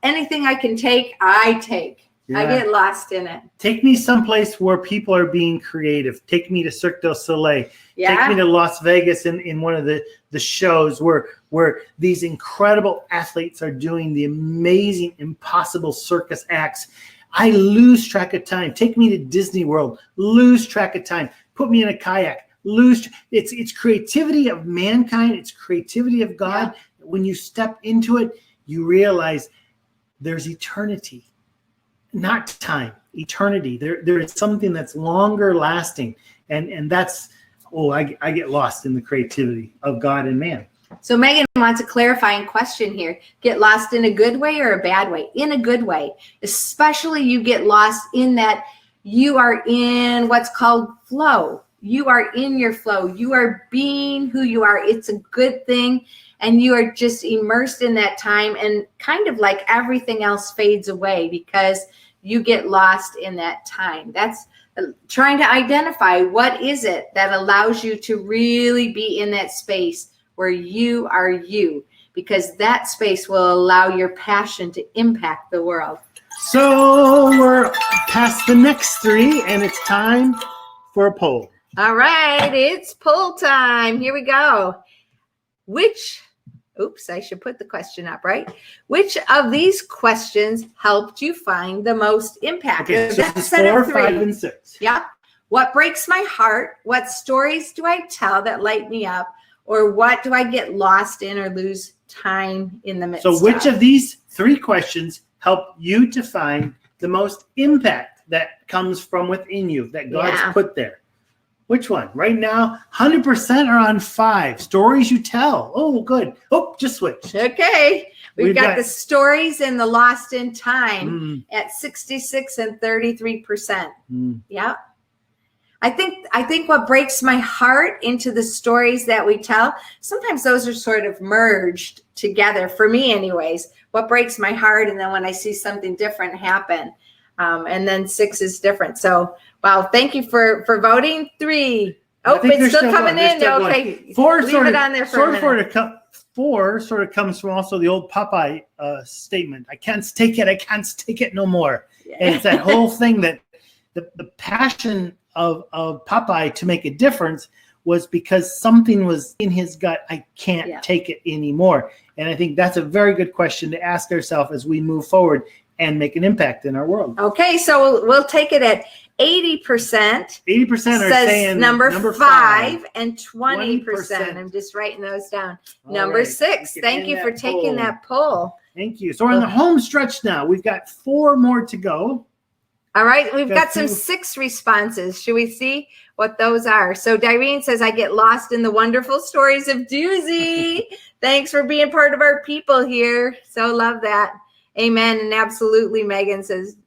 anything I can take, I take. Yeah. I get lost in it. Take me someplace where people are being creative. Take me to Cirque du Soleil. Yeah. Take me to Las Vegas in one of the shows where these incredible athletes are doing the amazing, impossible circus acts. I lose track of time. Take me to Disney World. Lose track of time. Put me in a kayak. It's creativity of mankind. It's creativity of God. Yeah. When you step into it, you realize there's eternity. Not time, eternity. There is something that's longer lasting. And that's, I get lost in the creativity of God and man. So Megan wants a clarifying question here. Get lost in a good way or a bad way? In a good way. Especially you get lost in that you are in what's called flow. You are in your flow. You are being who you are. It's a good thing. And you are just immersed in that time, and kind of like everything else fades away because you get lost in that time. That's trying to identify what is it that allows you to really be in that space where you are you, because that space will allow your passion to impact the world. So we're past the next three, and it's time for a poll. All right, it's poll time. Here we go. I should put the question up, right? Which of these questions helped you find the most impact? Okay, so that's 4, 5, and 6. Yeah. What breaks my heart? What stories do I tell that light me up? Or what do I get lost in or lose time in the midst of? So which of these 3 questions help you to find the most impact that comes from within you, that God's put there? Which one? Right now, 100% are on 5. Stories you tell. Oh, good. Oh, just switch. Okay. We've got the stories and the lost in time at 66 and 33%. Yeah. I think what breaks my heart into the stories that we tell, sometimes those are sort of merged together, for me anyways. What breaks my heart, and then when I see something different happen. And then 6 is different. So, wow, thank you for voting. 3. Oh, it's still coming in. Okay, 4 leave it on there for a minute. 4 sort of comes from also the old Popeye statement. I can't take it no more. Yeah. And it's that whole thing that the passion of Popeye to make a difference was because something was in his gut. I can't take it anymore. And I think that's a very good question to ask ourselves as we move forward and make an impact in our world. Okay, so we'll take it at 80%. 80% are saying number 5, and 20%. I'm just writing those down. Number 6. Thank you for taking that poll. Thank you. So we're on the home stretch now. We've got 4 more to go. All right, we've got some 6 responses. Should we see what those are? So Direne says, I get lost in the wonderful stories of Duzie. Thanks for being part of our people here. So love that. Amen. And absolutely, Megan says.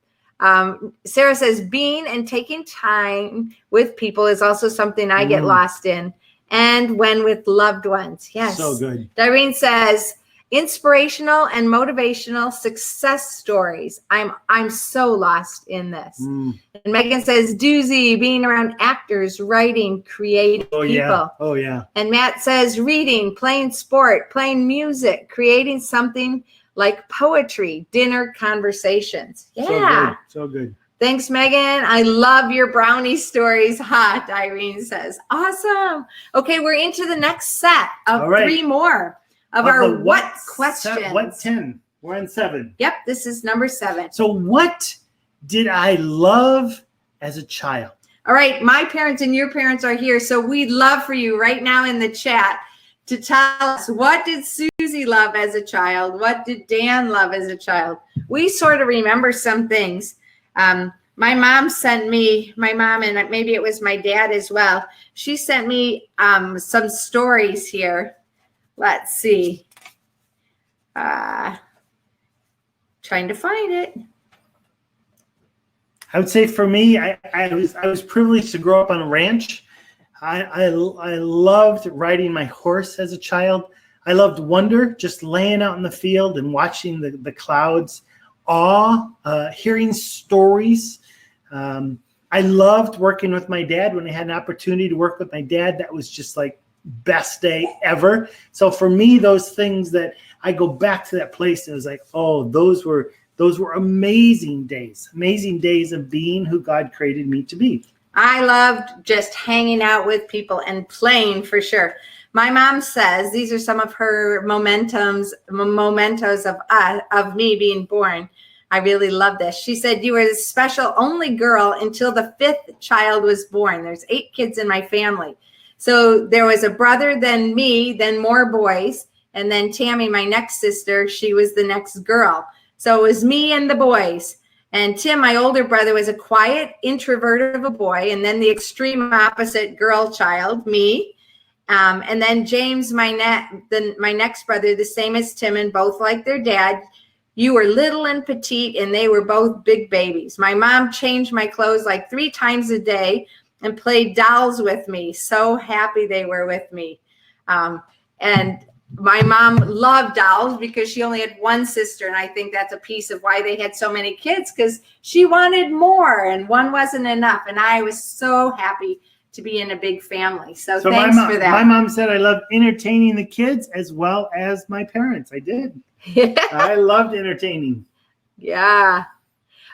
Sarah says, being and taking time with people is also something I get lost in. And when with loved ones. Yes. So good. Direne says, inspirational and motivational success stories. I'm so lost in this. And Megan says, Duzie, being around actors, writing, creating people. Yeah. Oh, yeah. And Matt says, reading, playing sport, playing music, creating something like poetry, dinner conversations. Yeah. So good. Thanks, Megan. I love your brownie stories. Hot, Irene says. Awesome. Okay, we're into the next set of 3 more of our what questions. What 10? We're on 7. Yep, this is number 7. So what did I love as a child? All right, my parents and your parents are here, so we'd love for you right now in the chat to tell us, what did Susie love as a child? What did Dan love as a child? We sort of remember some things. My My mom and maybe it was my dad as well. She sent me some stories here. Let's see. Trying to find it. I would say for me, I was privileged to grow up on a ranch. I loved riding my horse as a child. I loved wonder, just laying out in the field and watching the clouds, hearing stories. I loved working with my dad. When I had an opportunity to work with my dad, that was just like best day ever. So for me, those things that I go back to that place and it was like, oh, those were amazing days of being who God created me to be. I loved just hanging out with people and playing for sure. My mom says these are some of her mementos of me being born. I really love this. She said, you were the special only girl until the 5th child was born. There's 8 kids in my family. So there was a brother, then me, then more boys. And then Tammy, my next sister, she was the next girl. So it was me and the boys. And Tim, my older brother, was a quiet introvert of a boy. And then the extreme opposite girl child, me. And then James, my next brother, the same as Tim, and both like their dad. You were little and petite, and they were both big babies. My mom changed my clothes like 3 times a day and played dolls with me. So happy they were with me. And my mom loved dolls because she only had one sister, and I think that's a piece of why they had so many kids, because she wanted more, and one wasn't enough. And I was so happy to be in a big family. So thanks for that. My mom said I loved entertaining the kids as well as my parents. I did. Yeah. I loved entertaining. Yeah.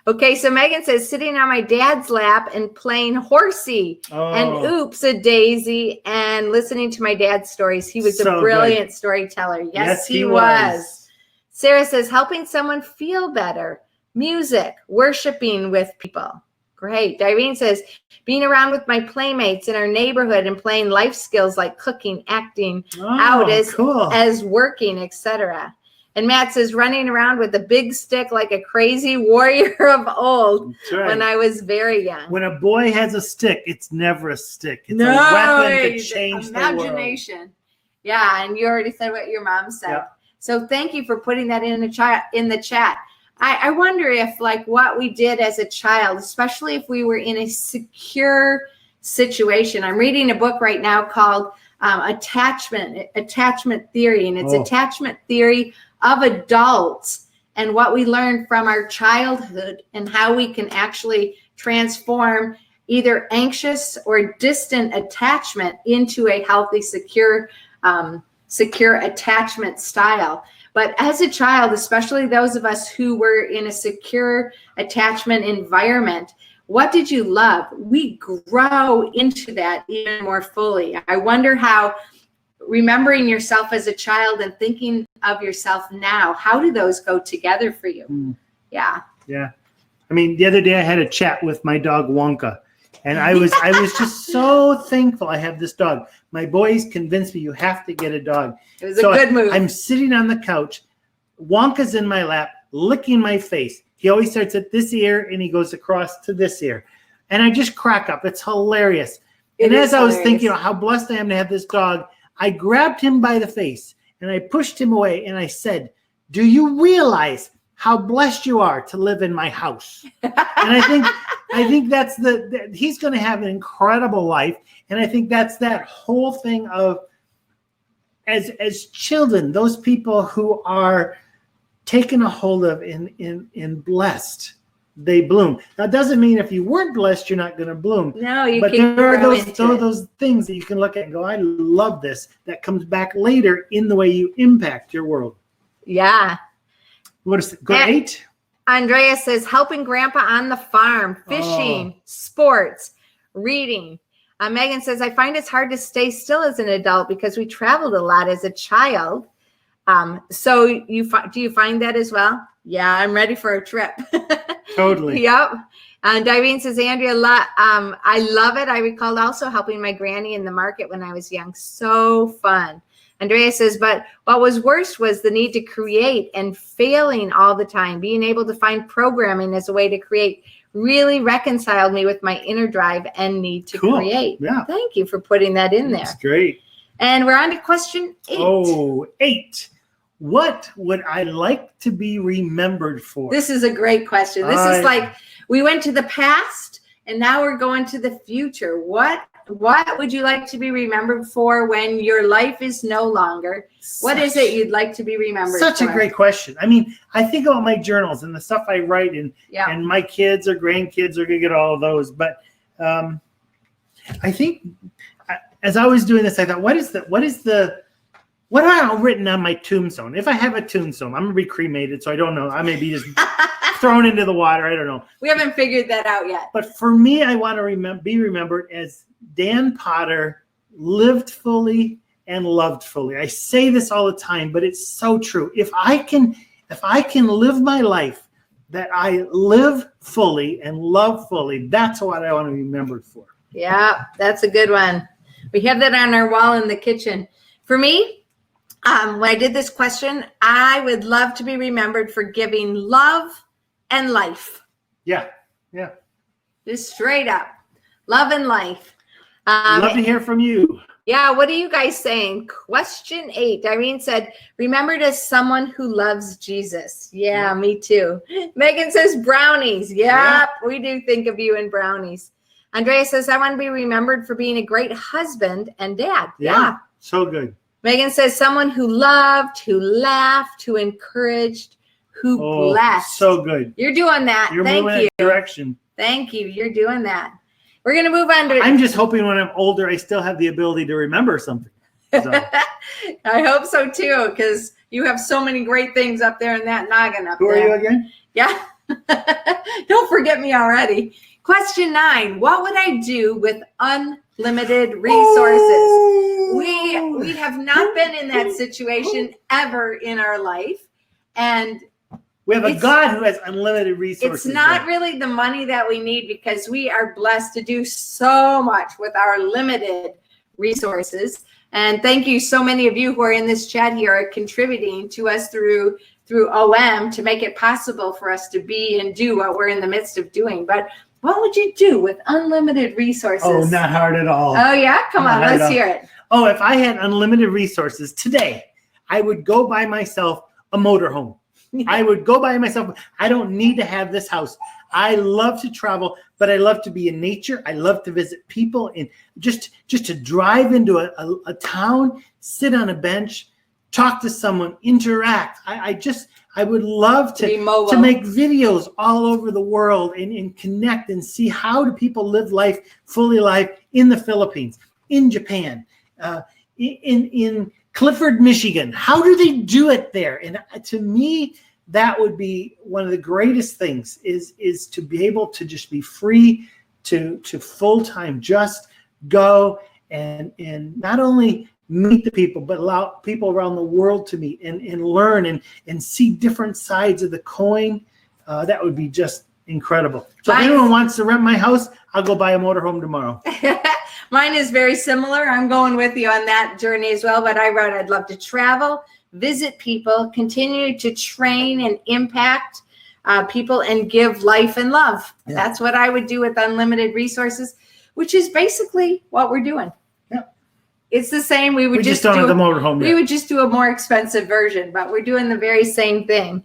Okay, so Megan says sitting on my dad's lap and playing horsey and oops a daisy and listening to my dad's stories. He was a brilliant storyteller. Yes, he was. Sarah says helping someone feel better, music, worshiping with people. Great. Irene says being around with my playmates in our neighborhood and playing life skills like cooking, acting out as working, etc. And Matt says running around with a big stick like a crazy warrior of old when I was very young. When a boy has a stick, it's never a stick. It's a weapon to change imagination. The world. Yeah, and you already said what your mom said. Yeah. So thank you for putting that in the chat. I wonder if like what we did as a child, especially if we were in a secure situation. I'm reading a book right now called Attachment Theory, and it's attachment theory of adults and what we learned from our childhood and how we can actually transform either anxious or distant attachment into a healthy, secure attachment style. But as a child, especially those of us who were in a secure attachment environment, what did you love? We grow into that even more fully. I wonder how remembering yourself as a child and thinking of yourself now, how do those go together for you? Yeah. Yeah. I mean, the other day I had a chat with my dog Wonka, and I was just so thankful I have this dog. My boys convinced me you have to get a dog. It was a good move. I'm sitting on the couch. Wonka's in my lap, licking my face. He always starts at this ear and he goes across to this ear. And I just crack up. It's hilarious. And as I was thinking about how blessed I am to have this dog, I grabbed him by the face and I pushed him away and I said, do you realize how blessed you are to live in my house? And I think that's he's going to have an incredible life. And I think that's that whole thing of as children, those people who are taken a hold of and blessed, they bloom. That doesn't mean if you weren't blessed, you're not going to bloom. No, you but can. There are those things that you can look at and go, I love this. That comes back later in the way you impact your world. Yeah. What is it? Great. Andrea says helping grandpa on the farm, fishing, sports, reading. Megan says, I find it's hard to stay still as an adult because we traveled a lot as a child. So do you find that as well? Yeah, I'm ready for a trip. Totally. Yep. And Irene says, Andrea, I love it. I recalled also helping my granny in the market when I was young. So fun. Andrea says, but what was worse was the need to create and failing all the time, being able to find programming as a way to create really reconciled me with my inner drive and need to Cool. create. Yeah. Thank you for putting that in there. That's great. And we're on to question 8. Oh, 8. What would I like to be remembered for? This is a great question. This is like we went to the past and now we're going to the future. What would you like to be remembered for when your life is no longer? What is it you'd like to be remembered for? Such a great question. I mean, I think about my journals and the stuff I write, and my kids or grandkids are going to get all of those. But I think as I was doing this, I thought, what do I have written on my tombstone? If I have a tombstone, I'm going to be cremated, so I don't know. I may be just thrown into the water. I don't know. We haven't figured that out yet. But for me, I want to be remembered as Dan Potter lived fully and loved fully. I say this all the time, but it's so true. If I can live my life that I live fully and love fully, that's what I want to be remembered for. Yeah, that's a good one. We have that on our wall in the kitchen. For me, when I did this question, I would love to be remembered for giving love and life. Yeah. Just straight up. Love and life. Love to hear from you. Yeah, what are you guys saying? Question 8. Irene said, remembered as someone who loves Jesus. Yeah, me too. Megan says brownies. Yep, we do think of you in brownies. Andrea says, I want to be remembered for being a great husband and dad. Yeah. So good. Megan says, someone who loved, who laughed, who encouraged, who blessed. So good. You're doing that. You're Thank moving you. in that direction. Thank you. You're doing that. We're going to move on to... I'm just hoping when I'm older, I still have the ability to remember something. So. I hope so too, because you have so many great things up there in that noggin up there. Who are you again? Yeah. Don't forget me already. Question 9. What would I do with unlimited resources? We have not been in that situation ever in our life. And we have a God who has unlimited resources. It's not really the money that we need, because we are blessed to do so much with our limited resources. And thank you, so many of you who are in this chat here are contributing to us through OM to make it possible for us to be and do what we're in the midst of doing. But what would you do with unlimited resources? Oh, not hard at all. Oh, yeah? Come on, let's hear it. Oh, if I had unlimited resources today, I would go buy myself a motorhome. I would go by myself. I don't need to have this house. I love to travel, but I love to be in nature. I love to visit people, and just to drive into a town, sit on a bench, talk to someone, interact. I would love to make videos all over the world and connect and see how do people live life, fully life in the Philippines, in Japan, in Clifford, Michigan. How do they do it there? And to me, that would be one of the greatest things is to be able to just be free to full-time, just go and not only meet the people, but allow people around the world to meet and learn and see different sides of the coin. That would be just incredible. So if anyone wants to rent my house, I'll go buy a motorhome tomorrow. Mine is very similar. I'm going with you on that journey as well. But I wrote, I'd love to travel, visit people, continue to train and impact people, and give life and love. Yeah. That's what I would do with unlimited resources, which is basically what we're doing. Yeah. It's the same. We just don't have the motorhome yet. We would just do a more expensive version, but we're doing the very same thing.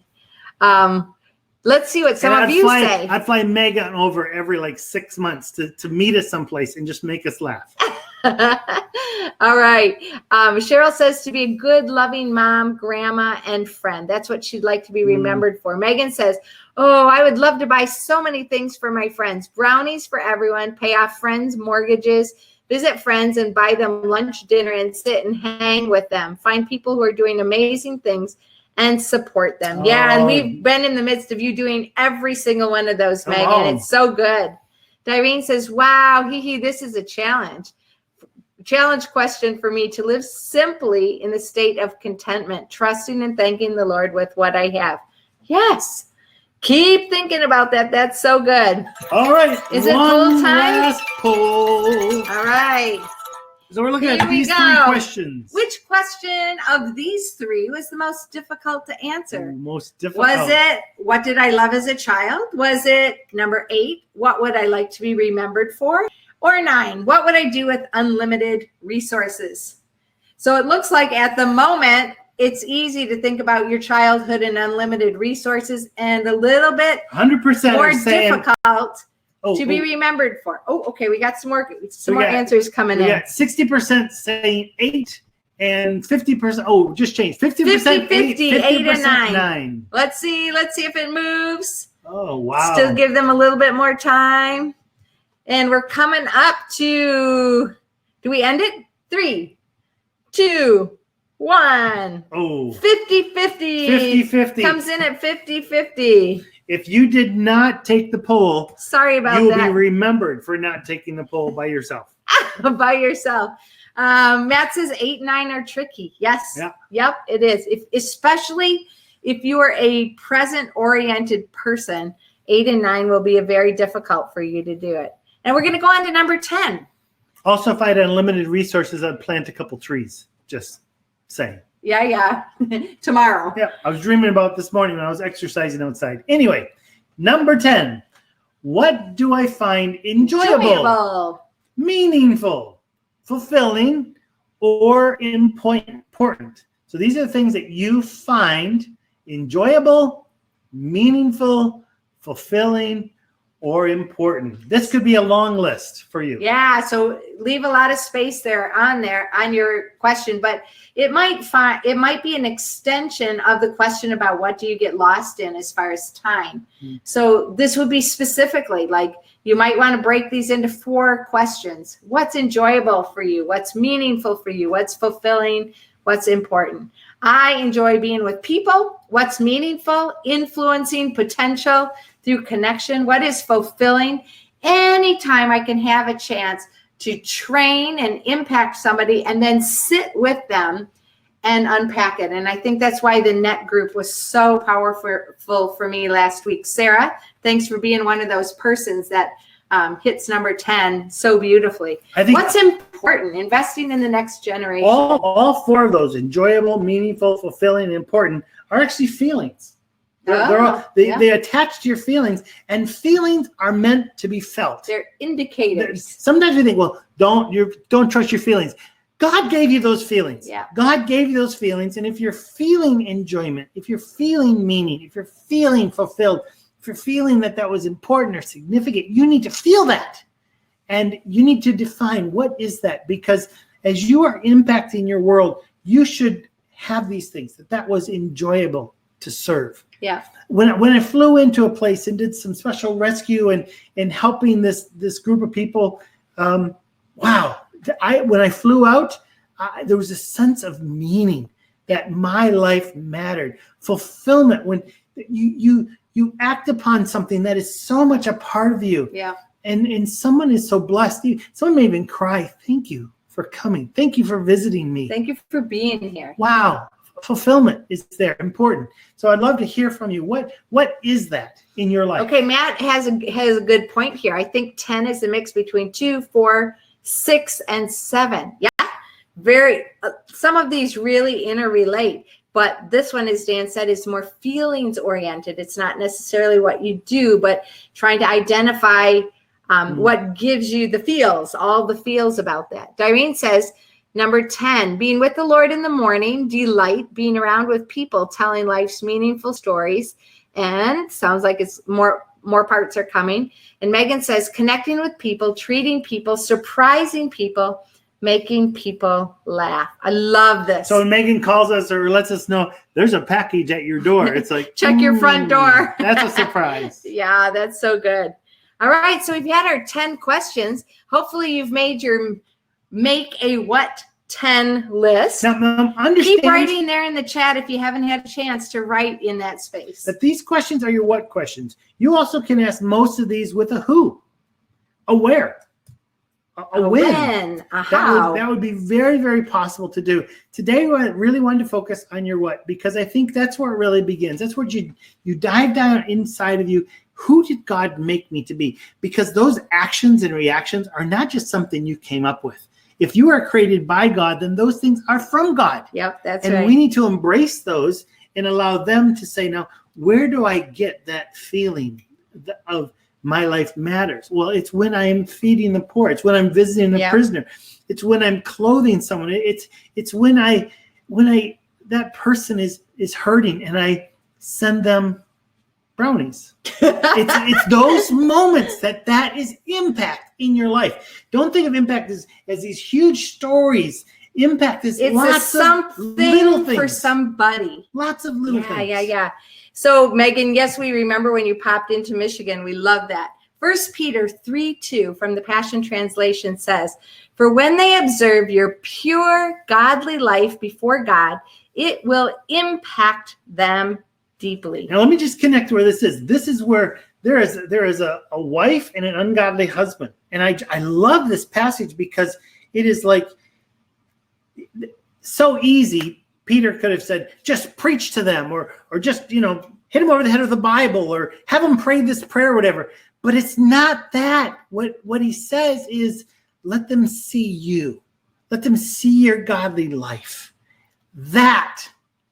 Let's see what some of you say. I'd fly Megan over every 6 months to meet us someplace and just make us laugh. All right. Cheryl says to be a good, loving mom, grandma, and friend. That's what she'd like to be remembered for. Megan says, oh, I would love to buy so many things for my friends. Brownies for everyone, pay off friends' mortgages, visit friends and buy them lunch, dinner, and sit and hang with them. Find people who are doing amazing things and support them. Yeah, and we've been in the midst of you doing every single one of those, Megan. It's so good. Irene says, wow, this is a challenge. Challenge question for me: to live simply in the state of contentment, trusting and thanking the Lord with what I have. Yes. Keep thinking about that. That's so good. All right. Is it full time? Last poll. All right. So we're looking at these 3 questions. Which question of these three was the most difficult to answer? Most difficult. Was it, what did I love as a child? Was it number 8, what would I like to be remembered for? Or 9, what would I do with unlimited resources? So it looks like at the moment, it's easy to think about your childhood and unlimited resources, and a little bit 100% more are saying, difficult to be remembered for. Oh, okay. We got some more answers coming in. We got 60% saying 8 and 50%. Oh, just changed. 50% 50, 8 and 9. 9. Let's see if it moves. Oh, wow. Still give them a little bit more time. And we're coming up to, do we end it? 3, 2, 1. Oh. 50-50. 50-50. Comes in at 50-50. If you did not take the poll, sorry about you will that. be remembered for not taking the poll by yourself. By yourself. Matt says 8 and 9 are tricky. Yes. Yeah. Yep, it is. Especially if you are a present-oriented person, 8 and 9 will be very difficult for you to do it. And we're going to go on to number 10. Also, if I had unlimited resources, I'd plant a couple trees. Just saying. Yeah. Tomorrow. Yeah, I was dreaming about this morning when I was exercising outside. Anyway, number 10. What do I find enjoyable, meaningful, fulfilling, or important? So these are the things that you find enjoyable, meaningful, fulfilling, or important. This could be a long list for you. Yeah, so leave a lot of space there on your question, but it might be an extension of the question about what do you get lost in as far as time. So this would be specifically like you might want to break these into 4 questions. What's enjoyable for you? What's meaningful for you? What's fulfilling? What's important? I enjoy being with people. What's meaningful? Influencing potential through connection. What is fulfilling? Anytime I can have a chance to train and impact somebody and then sit with them and unpack it. And I think that's why the net group was so powerful for me last week. Sarah, thanks for being one of those persons that hits number 10 so beautifully. I think what's important? Investing in the next generation. All 4 of those, enjoyable, meaningful, fulfilling, and important, are actually feelings. They attach to your feelings, and feelings are meant to be felt. They're indicators. Sometimes we think, well, don't trust your feelings. God gave you those feelings. Yeah. God gave you those feelings, and if you're feeling enjoyment, if you're feeling meaning, if you're feeling fulfilled, if you're feeling that was important or significant, you need to feel that, and you need to define what is that, because as you are impacting your world, you should have these things that was enjoyable to serve. Yeah. When I flew into a place and did some special rescue and helping this group of people, wow! When I flew out, there was a sense of meaning that my life mattered. Fulfillment when you act upon something that is so much a part of you. Yeah. And someone is so blessed. Someone may even cry, "Thank you for coming. Thank you for visiting me. Thank you for being here." Wow. Fulfillment is there, important. So I'd love to hear from you. What is that in your life? Okay, Matt has a good point here. I think 10 is a mix between 2, 4, 6, and 7. Yeah, some of these really interrelate, but this one, as Dan said, is more feelings oriented. It's not necessarily what you do, but trying to identify what gives you the feels, all the feels about that. Doreen says, number 10, being with the Lord in the morning, delight being around with people, telling life's meaningful stories. And sounds like it's more parts are coming. And Megan says, connecting with people, treating people, surprising people, making people laugh. I love this. So when Megan calls us or lets us know there's a package at your door, it's like, check your front door. That's a surprise. Yeah, that's so good. All right, so we've had our 10 questions. Hopefully you've made your make a what 10 list. Now, keep writing there in the chat if you haven't had a chance to write in that space. But these questions are your what questions. You also can ask most of these with a who, a where, a when, a how. That would be very, very possible to do. Today, I really wanted to focus on your what, because I think that's where it really begins. That's where you dive down inside of you. Who did God make me to be? Because those actions and reactions are not just something you came up with. If you are created by God, then those things are from God. Yep, that's and right. we need to embrace those and allow them to say, now, where do I get that feeling of my life matters? Well, it's when I'm feeding the poor. It's when I'm visiting a prisoner. It's when I'm clothing someone. It's when that person is hurting and I send them brownies. It's those moments that is impact in your life. Don't think of impact as these huge stories. Impact is lots of little things for somebody. Lots of little things. Yeah. So Megan, yes, we remember when you popped into Michigan. We love that. 1 Peter 3:2 from the Passion Translation says, "For when they observe your pure, godly life before God, it will impact them deeply." Now, let me just connect where this is. This is where there is a wife and an ungodly husband. And I love this passage because it is like so easy. Peter could have said, just preach to them or just, hit them over the head with the Bible or have them pray this prayer or whatever. But it's not that. What he says is, let them see you. Let them see your godly life. That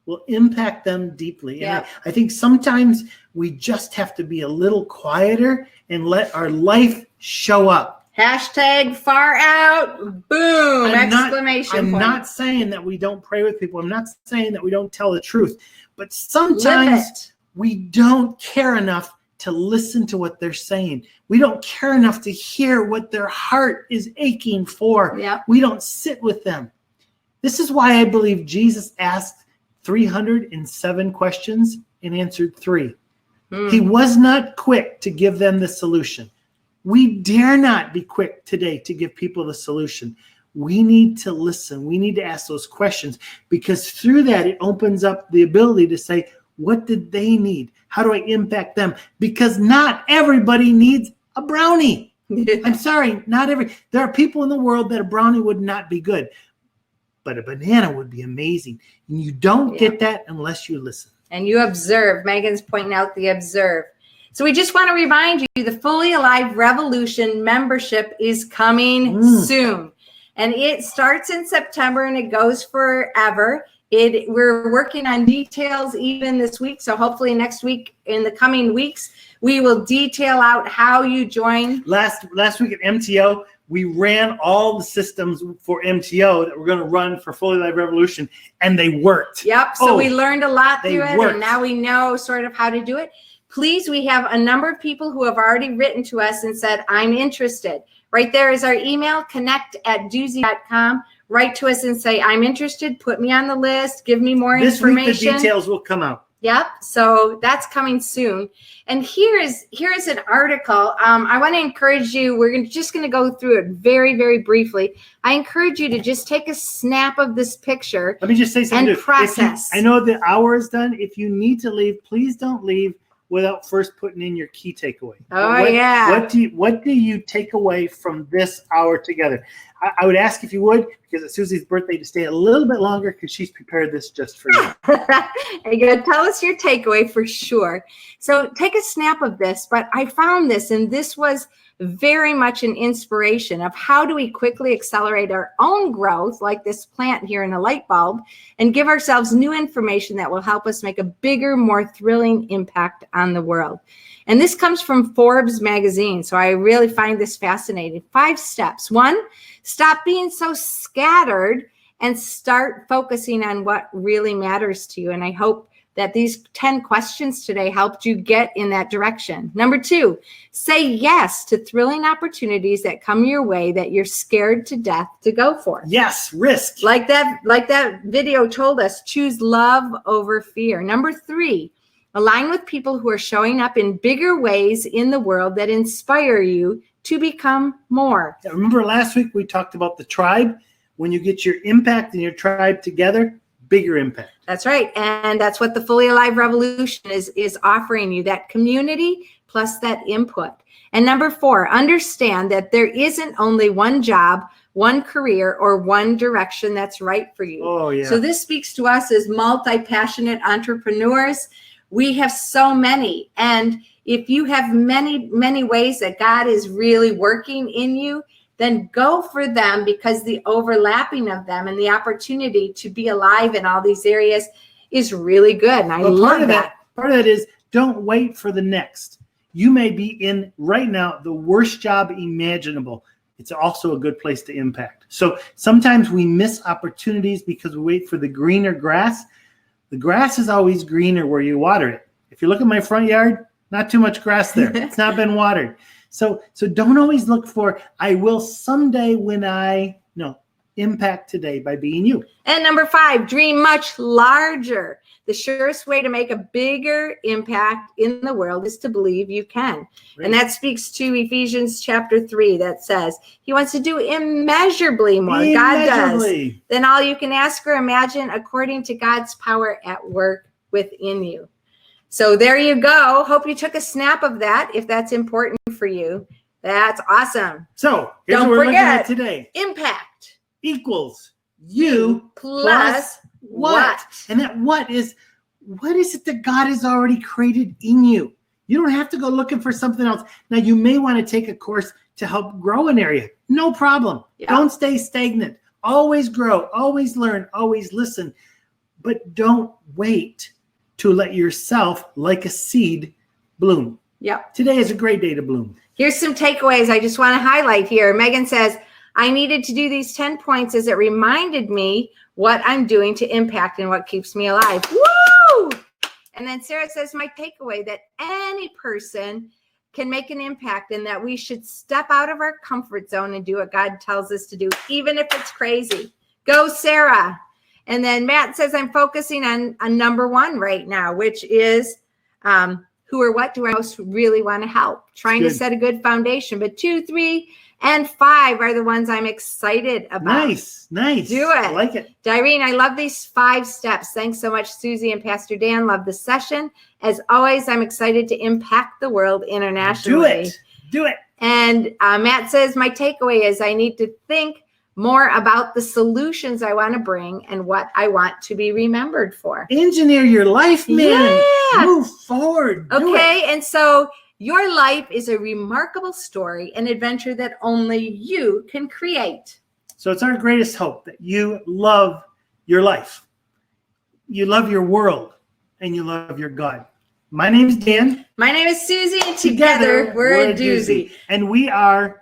will impact them deeply. Yeah. And I think sometimes we just have to be a little quieter and let our life show up. Hashtag far out, boom, exclamation I'm point. not saying that we don't pray with people. I'm not saying that we don't tell the truth. But sometimes we don't care enough to listen to what they're saying. We don't care enough to hear what their heart is aching for. Yep. We don't sit with them. This is why I believe Jesus asked 307 questions and answered 3. He was not quick to give them the solution. We dare not be quick today to give people the solution. We need to listen. We need to ask those questions because through that, it opens up the ability to say, what did they need? How do I impact them? Because not everybody needs a brownie. I'm sorry, there are people in the world that a brownie would not be good, but a banana would be amazing. And you don't get that unless you listen. And you observe. Megan's pointing out the observe. So we just want to remind you, the Fully Alive Revolution membership is coming soon. And it starts in September and it goes forever. We're working on details even this week. So hopefully next week, in the coming weeks, we will detail out how you join. Last week at MTO, we ran all the systems for MTO that we're going to run for Fully Alive Revolution, and they worked. Yep. So we learned a lot through it, worked. and now we know sort of how to do it. Please, we have a number of people who have already written to us and said, I'm interested. Right there is our email, connect@duzie.com. Write to us and say, I'm interested. Put me on the list. Give me more information. This week, the details will come out. Yep. So that's coming soon. And here is an article. I want to encourage you. We're just going to go through it very, very briefly. I encourage you to just take a snap of this picture. Let me just say something. And process. I know the hour is done. If you need to leave, please don't leave without first putting in your key takeaway. What do you take away from this hour together? I would ask if you would, because it's Susie's birthday, to stay a little bit longer because she's prepared this just for you. You gotta tell us your takeaway for sure. So take a snap of this, but I found this, and this was very much an inspiration of how do we quickly accelerate our own growth, like this plant here in a light bulb, and give ourselves new information that will help us make a bigger, more thrilling impact on the world. And this comes from Forbes magazine. So I really find this fascinating. 5 steps. 1, stop being so scattered and start focusing on what really matters to you. And I hope that these 10 questions today helped you get in that direction. Number 2, say yes to thrilling opportunities that come your way that you're scared to death to go for. Yes, risk. Like that video told us, choose love over fear. Number 3, align with people who are showing up in bigger ways in the world that inspire you to become more. Yeah, remember last week we talked about the tribe? When you get your impact and your tribe together, bigger impact. That's right. And that's what the Fully Alive Revolution is offering you, that community plus that input. And number 4, understand that there isn't only one job, one career, or one direction that's right for you. Oh, yeah. So this speaks to us as multi-passionate entrepreneurs. We have so many. And if you have many, many ways that God is really working in you, then go for them, because the overlapping of them and the opportunity to be alive in all these areas is really good. And I love that. Part of that is don't wait for the next. You may be in right now the worst job imaginable. It's also a good place to impact. So sometimes we miss opportunities because we wait for the greener grass. The grass is always greener where you water it. If you look at my front yard, not too much grass there. It's not been watered. So don't always look for, I will someday when impact today by being you. And number 5, dream much larger. The surest way to make a bigger impact in the world is to believe you can. Right. And that speaks to Ephesians chapter 3 that says he wants to do immeasurably more. God does than all you can ask or imagine, according to God's power at work within you. So there you go. Hope you took a snap of that if that's important for you. That's awesome. So here's Don't what we're looking forget, at today. Impact Equals you plus what? And that what is it that God has already created in you? You don't have to go looking for something else. Now, you may want to take a course to help grow an area. No problem. Yeah. Don't stay stagnant. Always grow, always learn, always listen. But don't wait to let yourself, like a seed, bloom. Yep. Today is a great day to bloom. Here's some takeaways I just want to highlight here. Megan says, I needed to do these 10 points as it reminded me what I'm doing to impact and what keeps me alive. Woo! And then Sarah says, my takeaway that any person can make an impact and that we should step out of our comfort zone and do what God tells us to do, even if it's crazy. Go, Sarah. And then Matt says, I'm focusing on number 1 right now, which is who or what do I most really want to help? Trying to set a good foundation. But 2, 3, and 5 are the ones I'm excited about. Nice. Do it. I like it. Direne, I love these 5 steps. Thanks so much, Susie and Pastor Dan. Love the session. As always, I'm excited to impact the world internationally. Do it. And Matt says, my takeaway is I need to think more about the solutions I want to bring and what I want to be remembered for. Engineer your life, man. Yeah. Move forward. Okay, and so your life is a remarkable story, an adventure that only you can create. So it's our greatest hope that you love your life, you love your world, and you love your God. My name is Dan. My name is Susie, and together we're a Duzie. And we are...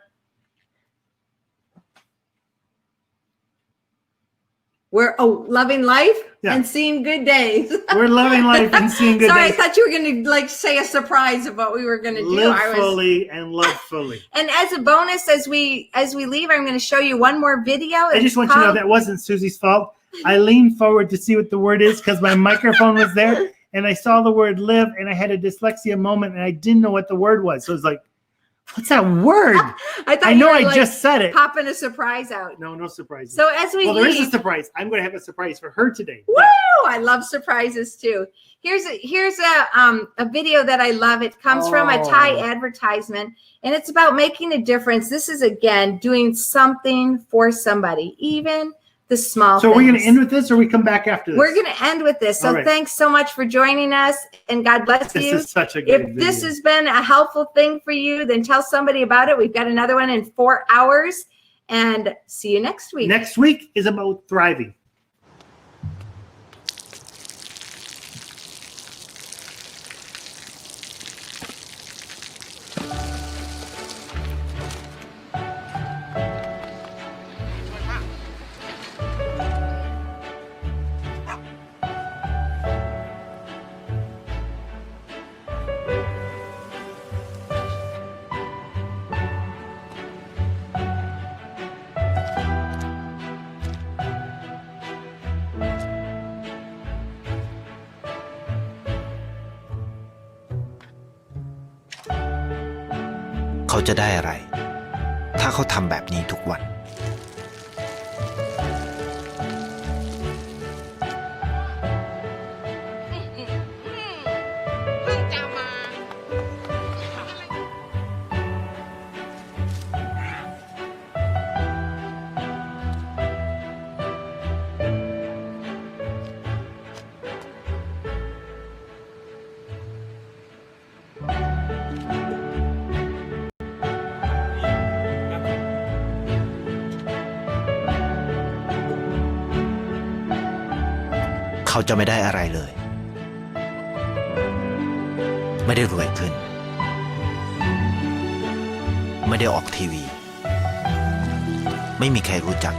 We're loving life and seeing good days. We're loving life and seeing good Sorry, days. I thought you were going to say a surprise of what we were going to do. Live fully and love fully. And as a bonus, as we leave, I'm going to show you one more video. I just want you to know that wasn't Susie's fault. I leaned forward to see what the word is because my microphone was there, and I saw the word live, and I had a dyslexia moment, and I didn't know what the word was. So I was like, what's that word? I know I just said it. Popping a surprise out. No surprises. So as we leave, there is a surprise. I'm going to have a surprise for her today. Woo! I love surprises too. Here's a video that I love. It comes from a Thai advertisement, and it's about making a difference. This is again doing something for somebody, even the small So things. are we going to end with this, or we come back after this? We're going to end with this. So thanks so much for joining us, and God bless you. This is such a great If video. this has been a helpful thing for you, then tell somebody about it. We've got another one in 4 hours, and see you next week. Next week is about thriving.เขาจะได้อะไรถ้าเขาทำแบบนี้ทุกวัน เขาจะไม่ได้อะไรเลย ไม่ได้รวยขึ้น ไม่ได้ออกทีวี ไม่มีใครรู้จัก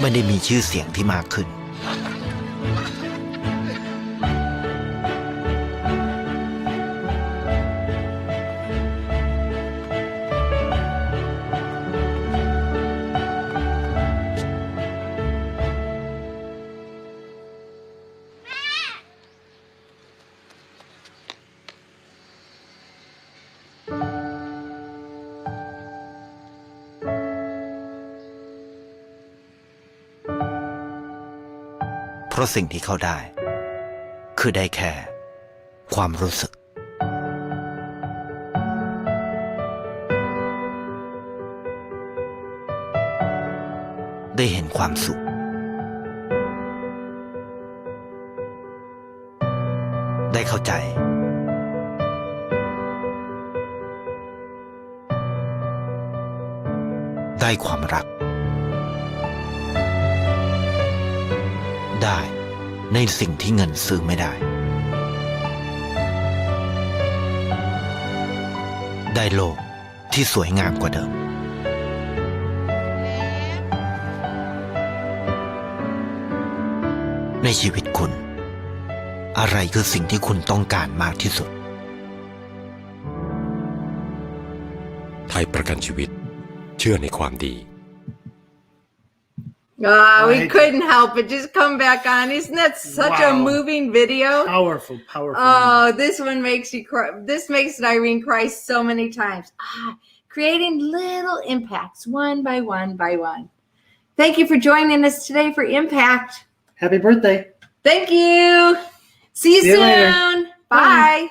ไม่ได้มีชื่อเสียงที่มากขึ้น เพราะสิ่งที่เขาได้คือได้แค่ความรู้สึกได้เห็นความสุขได้เข้าใจได้ความรักได้ในสิ่งที่เงินซื้อไม่ได้ได้โลกที่สวยงามกว่าเดิมในชีวิตคุณอะไรคือสิ่งที่คุณต้องการมากที่สุดไทยประกันชีวิตเชื่อในความดีWe couldn't help but just come back on. Isn't that such a moving video? Powerful. Oh, this one makes you cry. This makes Irene cry so many times. Creating little impacts one by one by one. Thank you for joining us today for Impact. Happy birthday. Thank you. See you soon. Later. Bye.